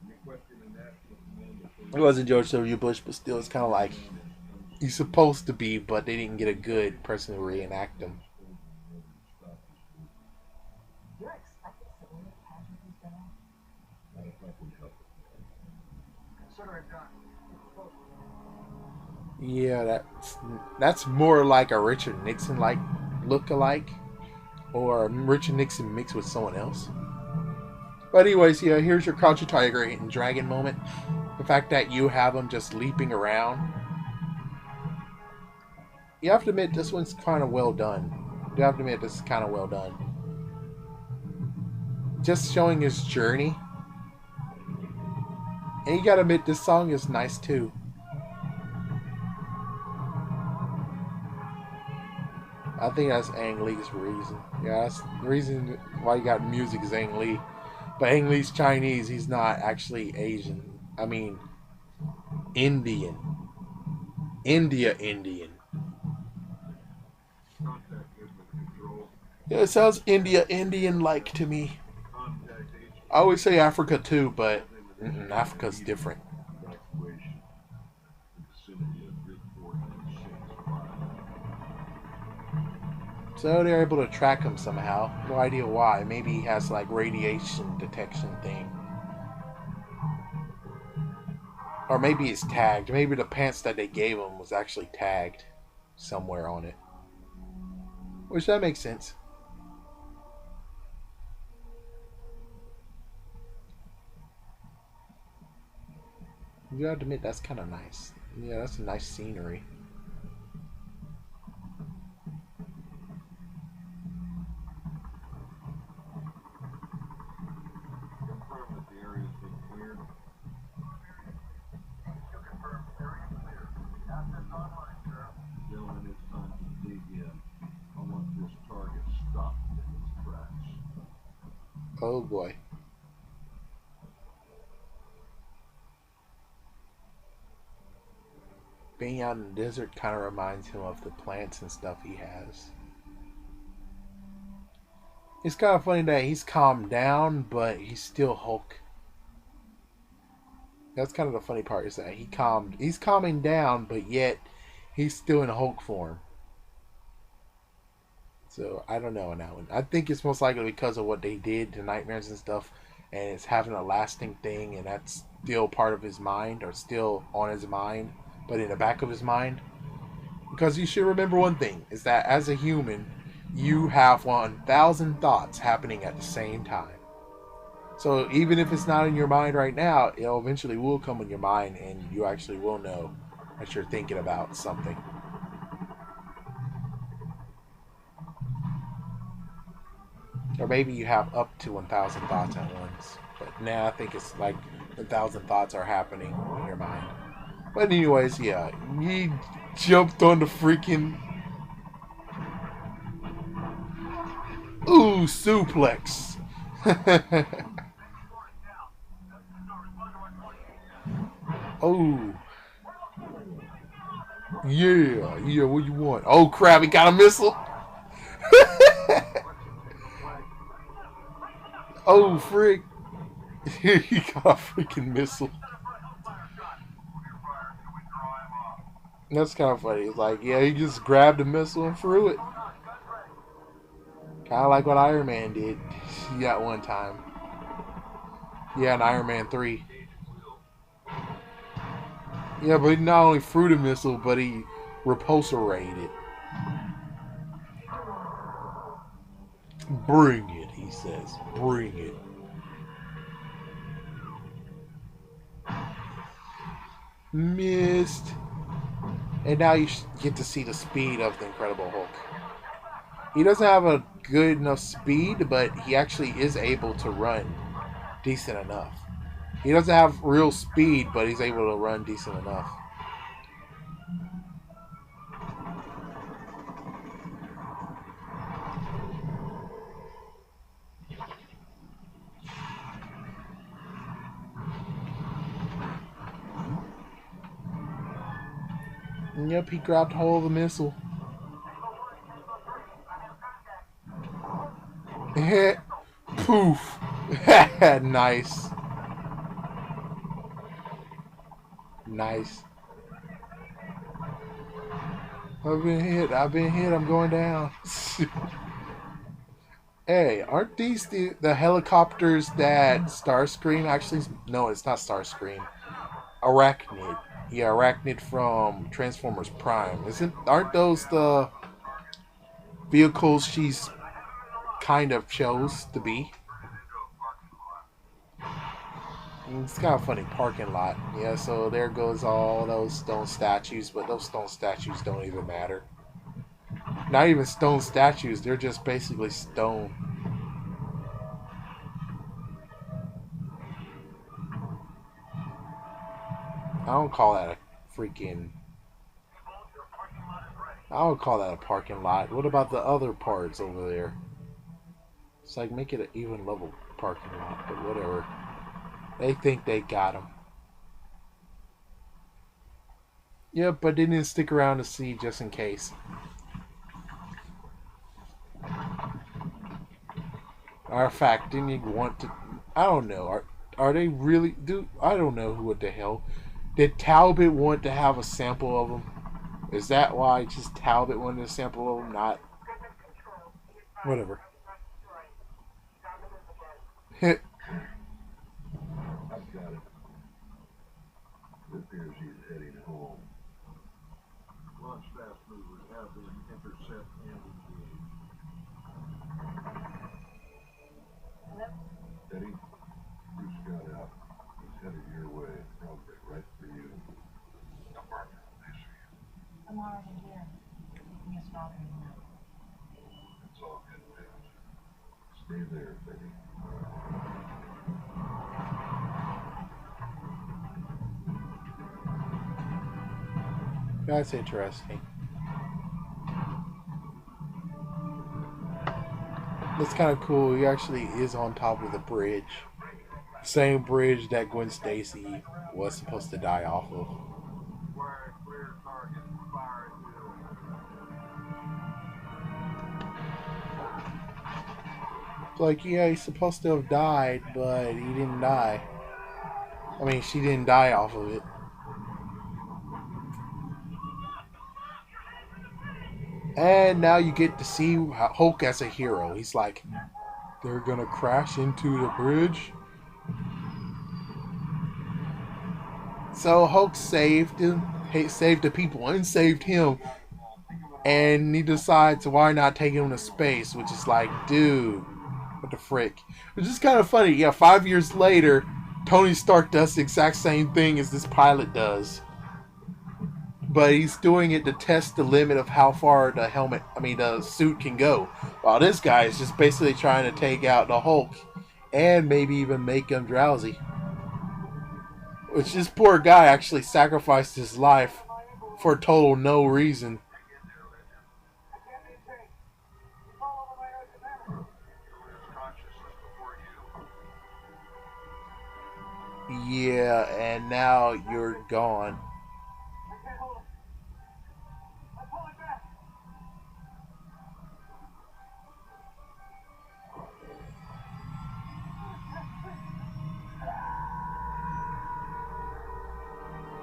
Requesting a national command It wasn't George W. Bush, but still, it's kind of like he's supposed to be, but they didn't get a good person to reenact him. You're expecting civilian casualties down? Not if I can help it. Consider it done. Yeah, that's more like a Richard Nixon like look-alike, or Richard Nixon mixed with someone else. But anyways, yeah, here's your Crouching Tiger, Hidden Dragon moment. The fact that you have him just leaping around. You have to admit this one's kind of well done. You have to admit this is kind of well done. Just showing his journey. And you gotta admit this song is nice too. I think that's Ang Lee's reason. Yeah, that's the reason why you got music is Ang Lee. But Ang Lee's Chinese, he's not actually Asian. I mean, Indian. Indian. Contact Movement Control. Yeah, it sounds Indian-like to me. Contact agent. I always say Africa too, but Africa's different. Evacuation. The vicinity of Bridgeport and Shakespeare. So they're able to track him somehow. No idea why. Maybe he has like radiation detection thing. Or maybe it's tagged. Maybe the pants that they gave him was actually tagged somewhere on it. Which that makes sense. You have to admit that's kind of nice. Yeah, that's a nice scenery. Confirm that the area has been cleared. You confirm area clear. Assets online, sir. Gentlemen, it's time to dig in. I want this target stopped in its tracks. Oh boy. Being out in the desert kind of reminds him of the plants and stuff he has. It's kind of funny that he's calmed down, but he's still Hulk. That's kind of the funny part, is that he's calming down, but yet he's still in Hulk form. So I don't know on that one. I think it's most likely because of what they did to nightmares and stuff, and it's having a lasting thing, and that's still part of his mind, or still on his mind, but in the back of his mind. Because you should remember one thing, is that as a human, you have 1,000 thoughts happening at the same time. So even if it's not in your mind right now, it eventually will come in your mind, and you actually will know that you're thinking about something. Or maybe you have up to 1,000 thoughts at once. But now I think it's like 1,000 thoughts are happening in your mind. But anyways, yeah, he jumped on the freaking... Ooh, suplex. Oh. Yeah, what you want? Oh crap, he got a missile. Oh frick. He got a freaking missile. That's kind of funny. It's like, yeah, he just grabbed the missile and threw it. Kind of like what Iron Man did. He got one time. Yeah, in Iron Man 3. Yeah, but he not only threw the missile, but he repulsorated it. Bring it, he says. Bring it. Missed. And now you get to see the speed of the Incredible Hulk. He doesn't have a good enough speed, but he actually is able to run decent enough. He doesn't have real speed, but he's able to run decent enough. And yep, he grabbed hold of the missile. Hit. Poof. Nice. Nice. I've been hit. I'm going down. Hey, aren't these the helicopters that Starscream actually... No, it's not Starscream. Arachnid. Yeah, Arachnid from Transformers Prime. Aren't those the vehicles she's kind of chose to be? It's kind of funny, parking lot. Yeah, so there goes all those stone statues, but those stone statues don't even matter. Not even stone statues, they're just basically stone. I don't call that a freaking... I don't call that a parking lot. What about the other parts over there? It's like, make it an even level parking lot, but whatever. They think they got him. Yep, but they didn't stick around to see just in case. Matter of fact, didn't you want to... I don't know. Are they really... I don't know what the hell. Did Talbot want to have a sample of them? Is that why just Talbot wanted a sample of them? Not... Whatever. I've got it. It appears he's heading home. Launch fast movers have been intercept and engaged. Eddie, Bruce got out. He's headed your way. Probably right for you. Department, I see you. I'm already here. You can stop me now. It's all good news. Stay there, Eddie. That's interesting. That's kind of cool. He actually is on top of the bridge. Same bridge that Gwen Stacy was supposed to die off of. Clear target. Fire It's like, yeah, he's supposed to have died, but he didn't die. I mean, she didn't die off of it. And now you get to see Hulk as a hero. He's like, they're gonna crash into the bridge. So Hulk saved him, saved the people, and saved him. And he decides why not take him to space, which is like, dude, what the frick? Which is kind of funny. Yeah, 5 years later, Tony Stark does the exact same thing as this pilot does. But he's doing it to test the limit of how far the suit can go. While this guy is just basically trying to take out the Hulk and maybe even make him drowsy. Which this poor guy actually sacrificed his life for total no reason. Yeah, and now you're gone.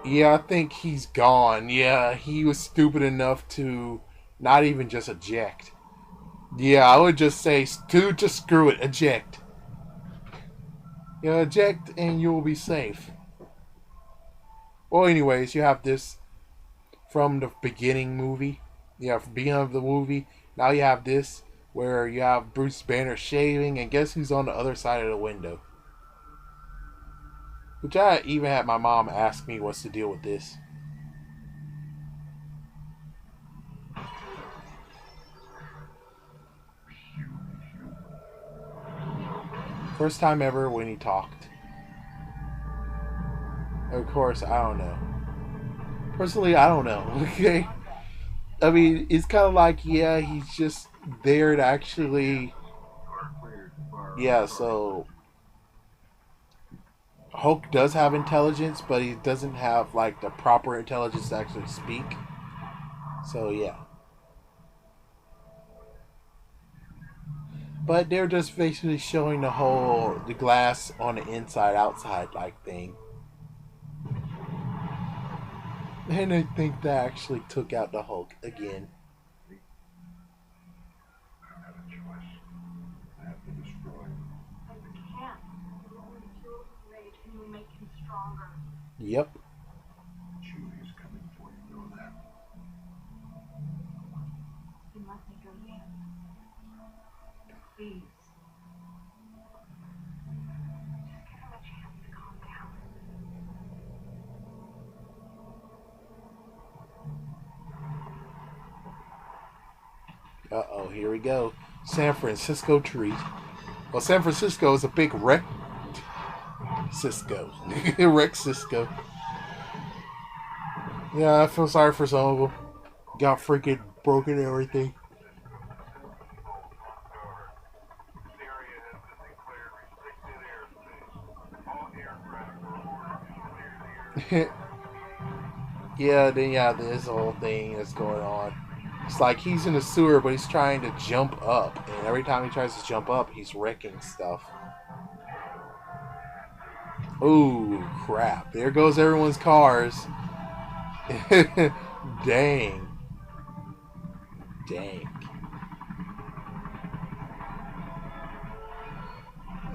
Yeah, I think he's gone. Yeah, he was stupid enough to not even just eject. Yeah, I would just say, dude, just screw it, eject. Yeah, eject and you'll be safe. Well, anyways, you have this from the beginning movie. Yeah, from the beginning of the movie. Now you have this where you have Bruce Banner shaving, and guess who's on the other side of the window? Which I even had my mom ask me what's the deal with this. First time ever when he talked. Of course, I don't know. Personally, I don't know. Okay, I mean, it's kind of like, yeah, he's just there to actually, yeah. So Hulk does have intelligence, but he doesn't have like the proper intelligence to actually speak. So yeah, but they're just basically showing the glass on the inside outside like thing, and I think that actually took out the Hulk again. I have a choice. I have to destroy him. But we can't. It will only fuel his rage and will make him stronger. Yep. Chewie's coming for you, know that. You let me go yet. Please. Just give him a chance to calm down. Uh oh, here we go. San Francisco treat. Well, San Francisco is a big wreck. Cisco. Wreck Cisco. Yeah, I feel sorry for some of them. Got freaking broken and everything. This area has been declared restricted airspace. All aircraft are ordered to clear the air. Yeah, there's a whole thing that's going on. It's like he's in the sewer, but he's trying to jump up, and every time he tries to jump up, he's wrecking stuff. Ooh, crap. There goes everyone's cars. Dang. Dang.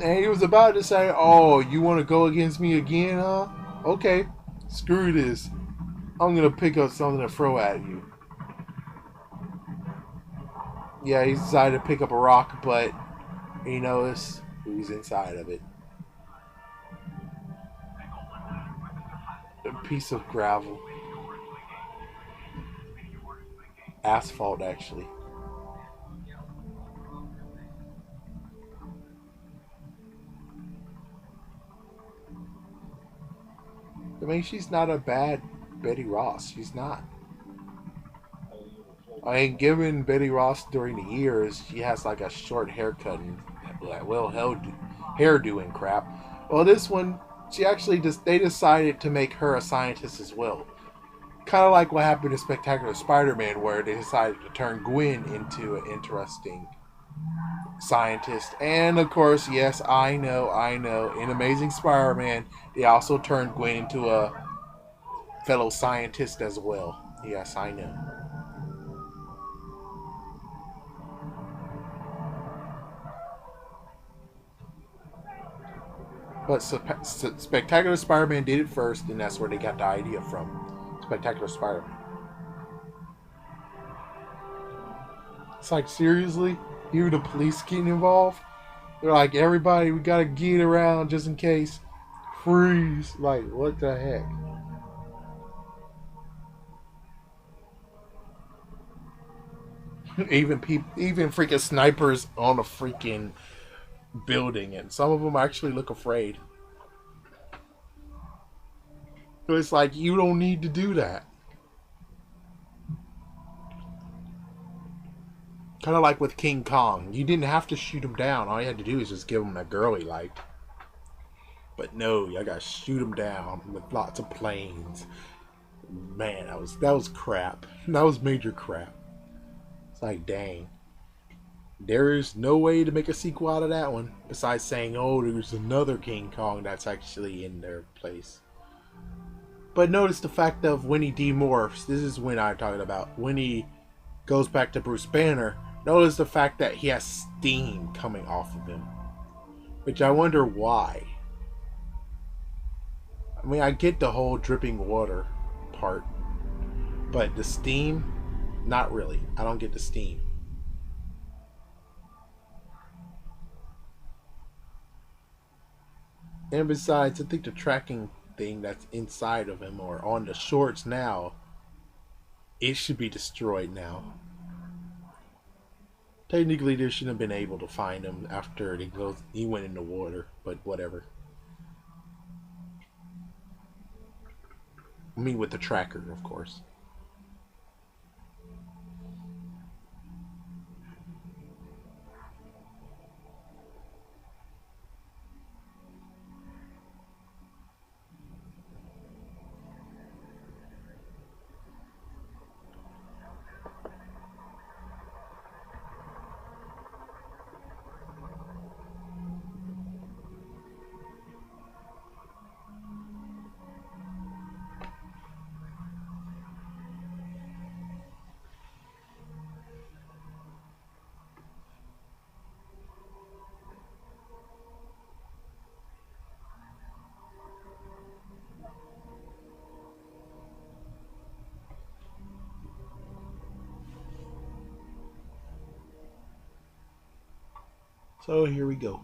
And he was about to say, oh, you want to go against me again, huh? Okay, screw this. I'm going to pick up something to throw at you. Yeah, he decided to pick up a rock, but he noticed who's inside of it. A piece of gravel. Asphalt, actually. I mean, she's not a bad Betty Ross. She's not. I mean, given Betty Ross during the years, she has like a short haircut and well hairdo and crap. Well, this one, she actually they decided to make her a scientist as well. Kind of like what happened in Spectacular Spider-Man, where they decided to turn Gwen into an interesting scientist. And of course, yes, I know, in Amazing Spider-Man, they also turned Gwen into a fellow scientist as well. Yes, I know. But Spectacular Spider-Man did it first, and that's where they got the idea from. Spectacular Spider-Man. It's like, seriously? Even the police getting involved? They're like, everybody, we gotta get around just in case. Freeze. Like, what the heck? Even freaking snipers on a freaking building, and some of them actually look afraid. So it's like, you don't need to do that. Kind of like with King Kong. You didn't have to shoot him down. All you had to do is just give him that girl he liked. But no, I gotta shoot him down with lots of planes. Man, that was crap. That was major crap. It's like, dang. There is no way to make a sequel out of that one. Besides saying, oh, there's another King Kong that's actually in their place. But notice the fact of when he demorphs. This is when I'm talking about. When he goes back to Bruce Banner. Notice the fact that he has steam coming off of him. Which I wonder why. I mean, I get the whole dripping water part. But the steam, not really. I don't get the steam. And besides, I think the tracking thing that's inside of him or on the shorts now, it should be destroyed now. Technically, they shouldn't have been able to find him after he went in the water, but whatever. I mean, with the tracker, of course. So here we go.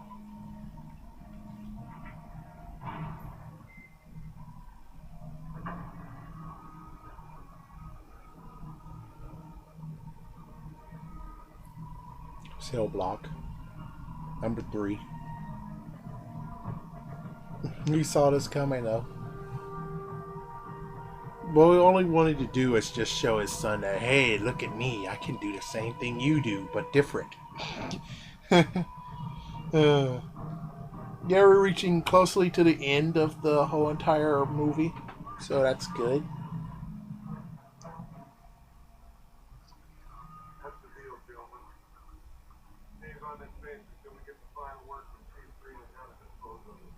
Cell block. Number 3. We saw this coming though. What we only wanted to do is just show his son that, hey, look at me. I can do the same thing you do, but different. Yeah, we're reaching closely to the end of the whole entire movie, so that's good. That's the deal, gentlemen. Stays on this bench until we get the final word from Chief 3 on how to dispose of it.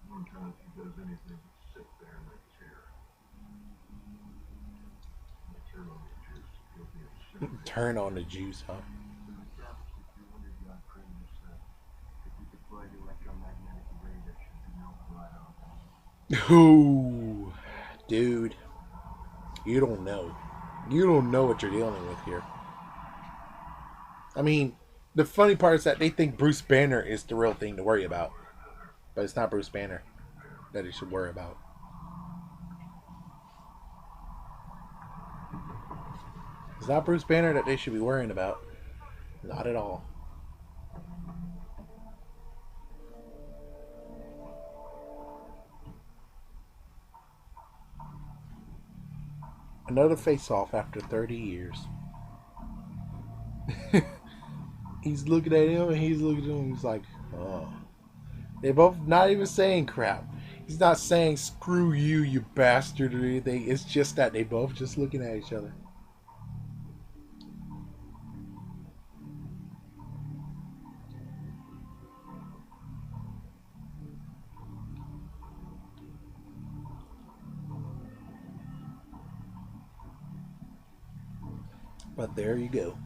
No time if he does anything but sit there in that chair. I'll turn on the juice. He'll be a Turn on the juice, huh? Ooh, dude, you don't know. You don't know what you're dealing with here. I mean, the funny part is that they think Bruce Banner is the real thing to worry about. But it's not Bruce Banner that they should worry about. It's not Bruce Banner that they should be worrying about. Not at all. Another face-off after 30 years. He's looking at him and he's looking at him. He's like, oh. They both not even saying crap. He's not saying screw you, you bastard, or anything. It's just that they both just looking at each other. But there you go.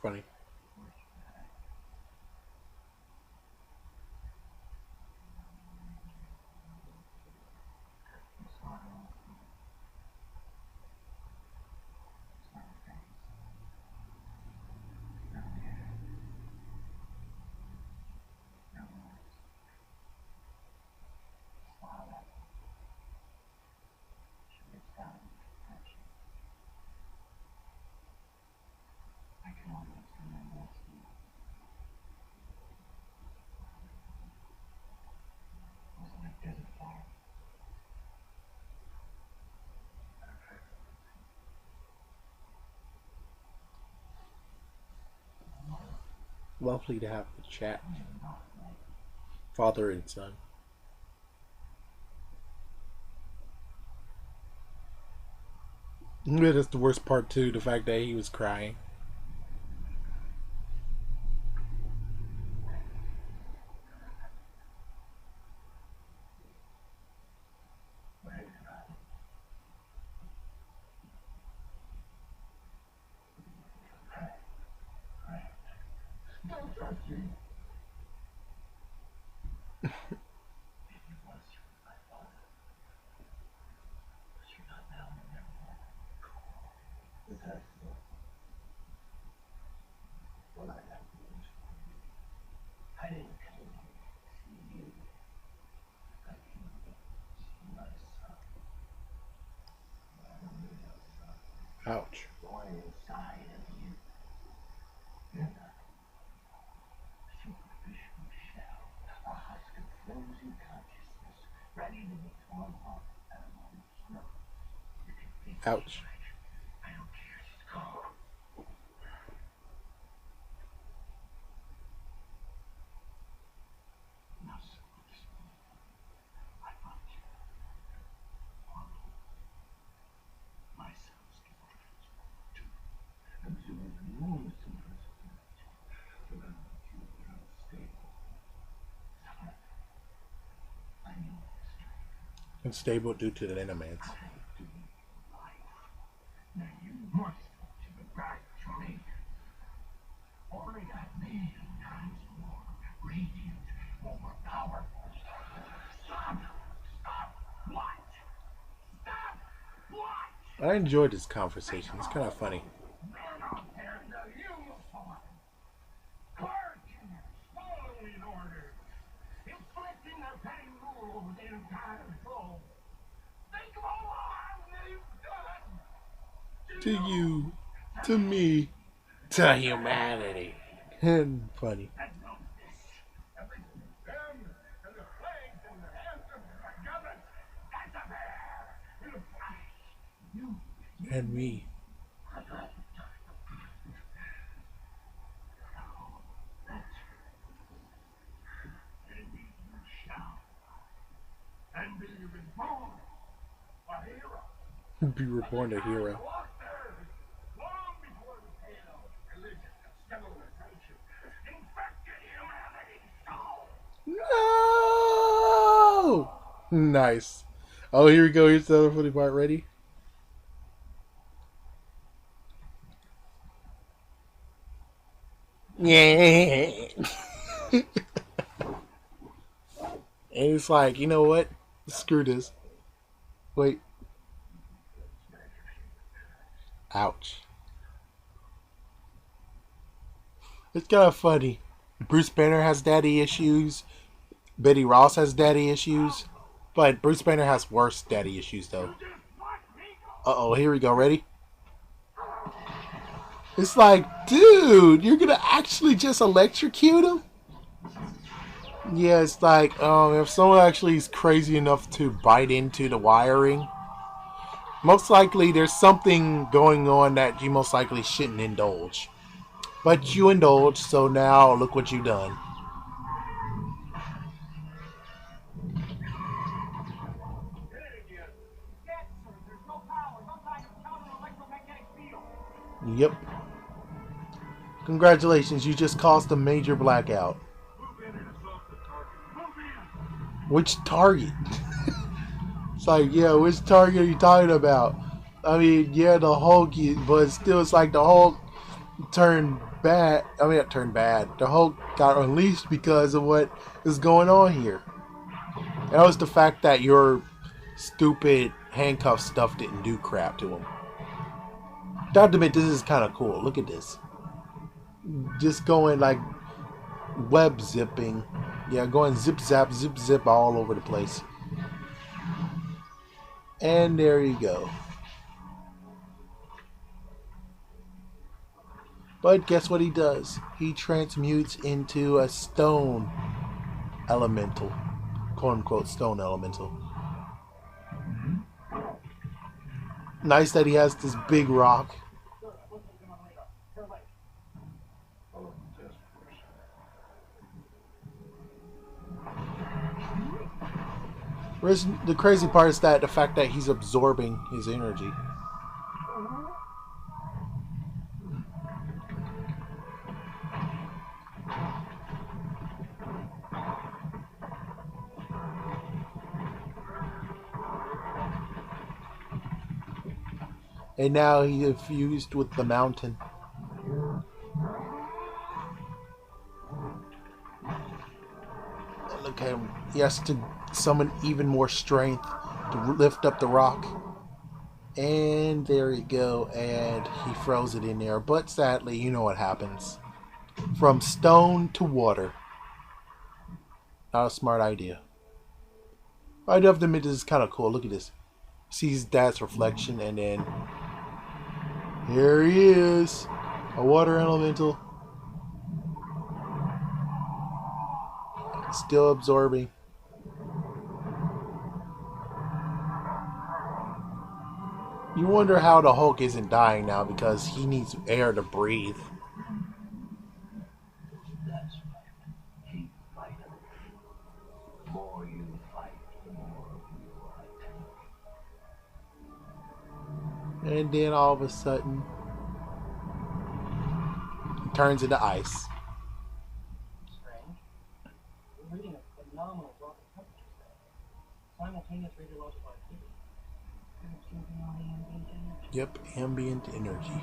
Funny. Lovely to have the chat. Father and son. Yeah, that's the worst part too, the fact that he was crying. Don't trust me. If you was my father, but you're not now anymore. Is that so? Well, I have news for you. I didn't come here to see you. I came here to see my son. My real son. Ouch. Born inside of you. And superficial shell, a husk of frozen consciousness, ready to be torn apart at a moment's notice. You can think Ouch. I don't care, just go. Not so much. I love you. My son's given too. I'm doing enormous imprisonment. But I want you to be unstable. I know it's true. Unstable due to the Endermans. I do life. Now you must give it back to me. Only a million times more radiant, more powerful. Stop! Stop! What? Stop! What? I enjoyed this conversation. It's kind of funny. Man out there in the uniform. Clergymen following orders. Inflicting their petty rule over the entire globe. Think of all the harm they've done. To you, to me, to humanity. And funny. And know this. Everything them and the flags and the anthem and the government. That's a bear in a flash. You And me. have had the time. Maybe you shall. And be reborn a hero. Be reborn a hero. Walk there long before the pale religion of civilization infected humanity's soul. No! Nice. Oh, here we go. Here's the other funny part. Ready? Yeah. And it's like, you know what? Screw this. Wait. Ouch. It's kind of funny. Bruce Banner has daddy issues. Betty Ross has daddy issues. But Bruce Banner has worse daddy issues, though. Uh-oh, here we go. Ready? It's like, dude, you're going to actually just electrocute him? Yeah, it's like, if someone actually is crazy enough to bite into the wiring, most likely there's something going on that you most likely shouldn't indulge. But you indulge, so now look what you've done. Yep. Congratulations, you just caused a major blackout. Which target? It's like, yeah, which target are you talking about? I mean, yeah, the Hulk, but still, it's like the Hulk turned bad. I mean, not turned bad. The Hulk got unleashed because of what is going on here. That was the fact that your stupid handcuff stuff didn't do crap to him. Gotta admit, this is kind of cool. Look at this. Just going like web zipping. Yeah, going zip zip all over the place. And there you go. But guess what he does? He transmutes into a stone elemental. Quote unquote stone elemental. Nice that he has this big rock. The crazy part is that the fact that he's absorbing his energy. And now he is fused with the mountain. Look at him. He has to summon even more strength to lift up the rock. And there you go. And he throws it in there. But sadly, you know what happens. From stone to water. Not a smart idea. I do have to admit this is kind of cool. Look at this. Sees Dad's reflection and then here he is. A water elemental. Still absorbing. You wonder how the Hulk isn't dying now because he needs air to breathe. That's right. Keep fighting. The more you fight, the more you attack. And then all of a sudden, he turns into ice. Strange. We're reading a phenomenal drop in temperature today. Simultaneous radiological activity. Yep, ambient energy.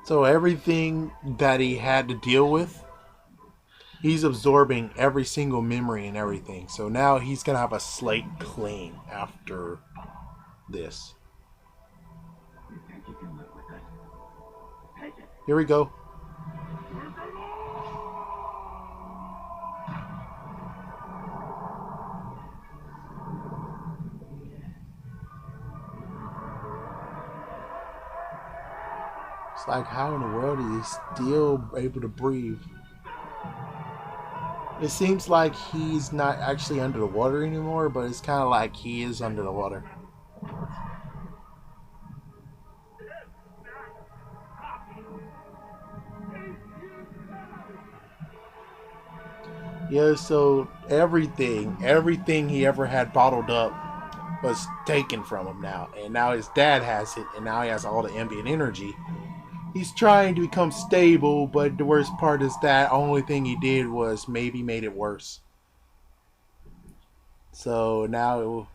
So everything that he had to deal with, he's absorbing every single memory and everything. So now he's going to have a slate clean after this. You think you can live with it? Take it. Here we go. It's like, how in the world is he still able to breathe? It seems like he's not actually under the water anymore, but it's kind of like he is under the water. Yeah, so everything he ever had bottled up was taken from him now. And now his dad has it, and now he has all the ambient energy. He's trying to become stable, but the worst part is that only thing he did was maybe made it worse. So now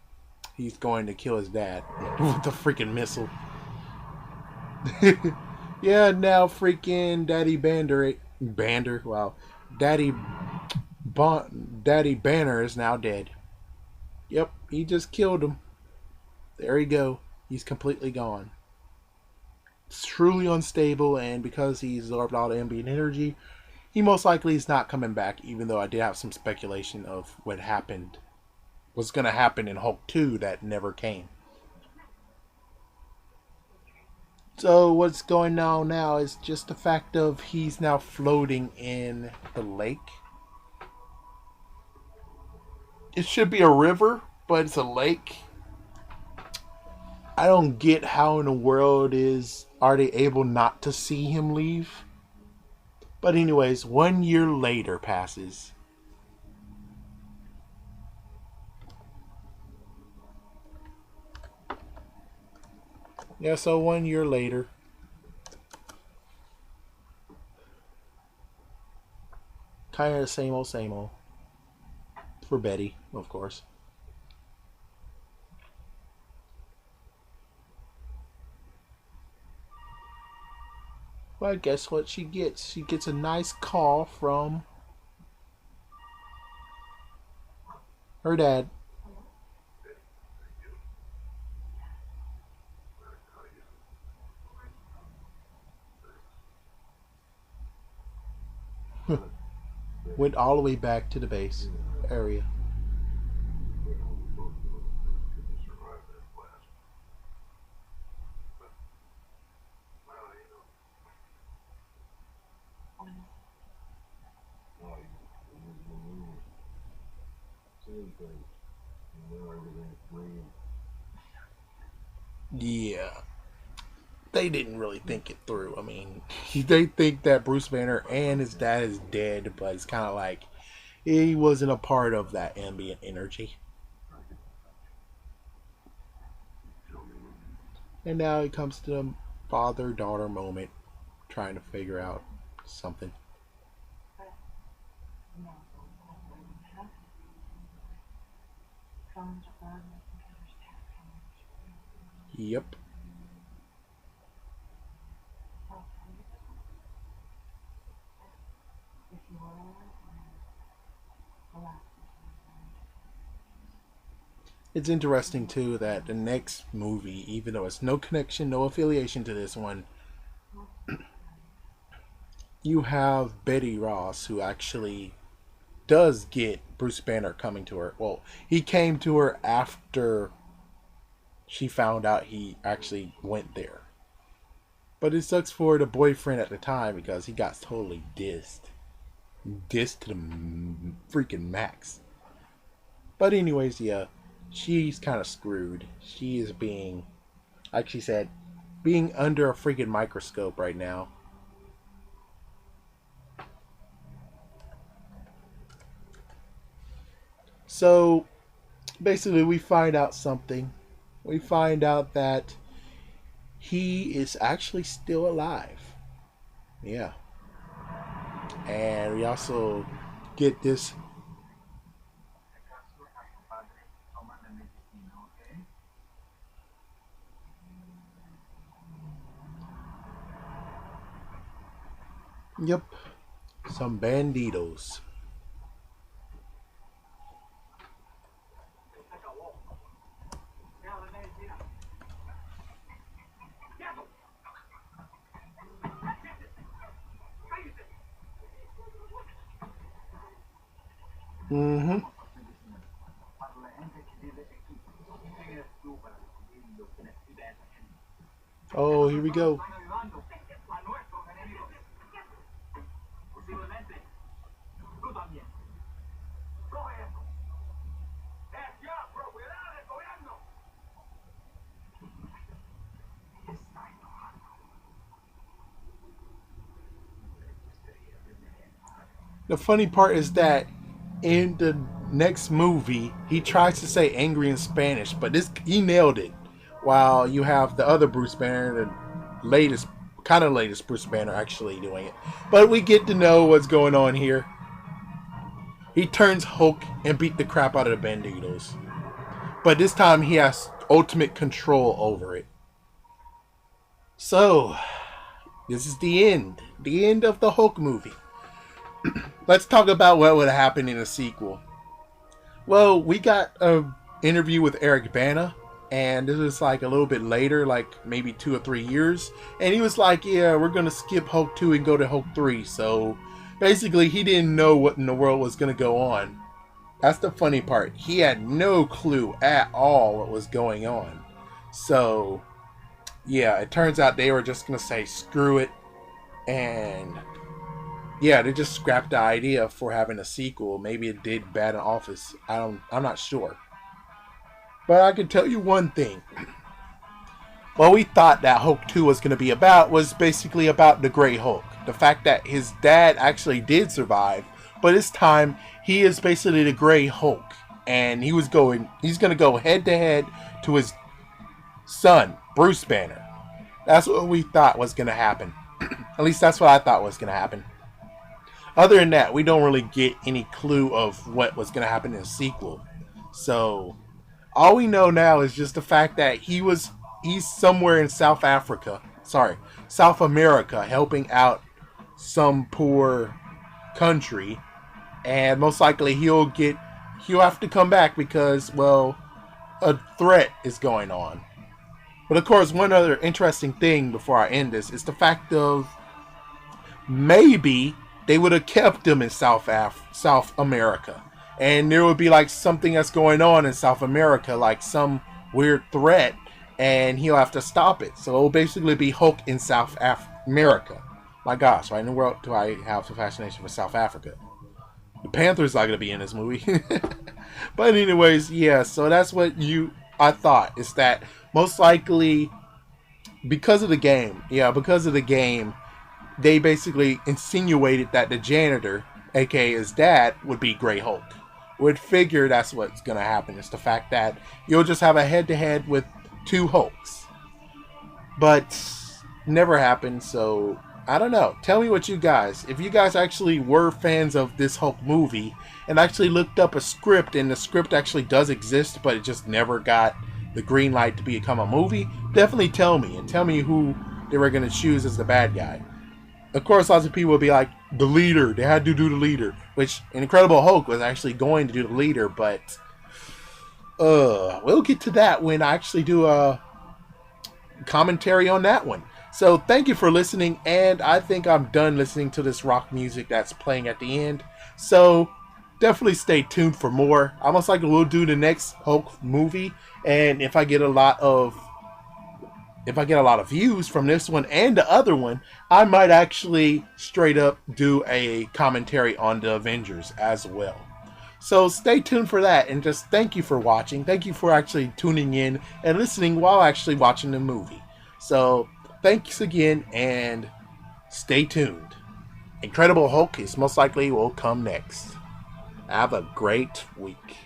he's going to kill his dad with the freaking missile. Yeah, now freaking Daddy Daddy Banner is now dead. Yep, he just killed him. There you go. He's completely gone. It's truly unstable, and because he's absorbed all the ambient energy, he most likely is not coming back, even though I did have some speculation of what happened. What's going to happen in Hulk 2 that never came. So what's going on now is just the fact of he's now floating in the lake. It should be a river, but it's a lake. I don't get how in the world are they able not to see him leave. But anyways, 1 year later passes. Yeah, so 1 year later. Kind of the same old, same old. For Betty, of course. Well, guess what she gets? She gets a nice call from her dad. Went all the way back to the base area. Yeah. they didn't really think it through. I mean, they think that Bruce Banner and his dad is dead, but it's kind of like he wasn't a part of that ambient energy. And now it comes to the father-daughter moment, trying to figure out something. Yep. It's interesting too that the next movie, even though it's no connection, no affiliation to this one, you have Betty Ross, who actually does get Bruce Banner coming to her. Well, he came to her after she found out he actually went there. But it sucks for the boyfriend at the time because he got totally dissed. Dissed to the freaking max. But anyways, yeah, she's kind of screwed. She is being, like she said, being under a freaking microscope right now. So, basically, we find out something. We find out that he is actually still alive. Yeah. And we also get this. Yep. Some banditos. Mm-hmm. Oh, here we go. The funny part is that in the next movie, he tries to say angry in Spanish, but he nailed it. While you have the other Bruce Banner, the latest Bruce Banner actually doing it. But we get to know what's going on here. He turns Hulk and beat the crap out of the Banditos. But this time he has ultimate control over it. So, this is the end. The end of the Hulk movie. Let's talk about what would happen in a sequel. Well, we got an interview with Eric Bana, and this was like a little bit later, like maybe 2 or 3 years, and he was like, yeah, we're going to skip Hulk 2 and go to Hulk 3, so basically he didn't know what in the world was going to go on. That's the funny part. He had no clue at all what was going on. So, yeah, it turns out they were just going to say, screw it, and yeah, they just scrapped the idea for having a sequel. Maybe it did bad in Office. I'm not sure. But I can tell you one thing. What we thought that Hulk 2 was going to be about was basically about the Grey Hulk. The fact that his dad actually did survive, but this time he is basically the Grey Hulk, and he's going to go head to head to his son, Bruce Banner. That's what we thought was going to happen. At least that's what I thought was going to happen. Other than that, we don't really get any clue of what was going to happen in the sequel. So, all we know now is just the fact that he's somewhere in South America, helping out some poor country, and most likely he'll have to come back because, well, a threat is going on. But of course, one other interesting thing before I end this is the fact of maybe they would have kept him in South America. And there would be like something that's going on in South America, like some weird threat, and he'll have to stop it. So it'll basically be Hulk in South America. My gosh, why in the world do I have a fascination for South Africa? The Panther's not going to be in this movie. But anyways, yeah, so that's what I thought, is that most likely because of the game. Yeah, because of the game, they basically insinuated that the janitor, aka his dad, would be Grey Hulk. Would figure that's what's gonna happen. It's the fact that you'll just have a head-to-head with two Hulks, but never happened. So I don't know. Tell me what you guys, if you guys actually were fans of this Hulk movie and actually looked up a script, and the script actually does exist, but it just never got the green light to become a movie. Definitely tell me, and tell me who they were gonna choose as the bad guy. Of course, lots of people will be like, the leader. They had to do the leader. Which, Incredible Hulk was actually going to do the leader, but we'll get to that when I actually do a commentary on that one. So, thank you for listening, and I think I'm done listening to this rock music that's playing at the end. So, definitely stay tuned for more. I most likely will do the next Hulk movie, and if I get a lot of views from this one and the other one, I might actually straight up do a commentary on the Avengers as well. So stay tuned for that, and just thank you for watching. Thank you for actually tuning in and listening while actually watching the movie. So thanks again, and stay tuned. Incredible Hulk is most likely will come next. Have a great week.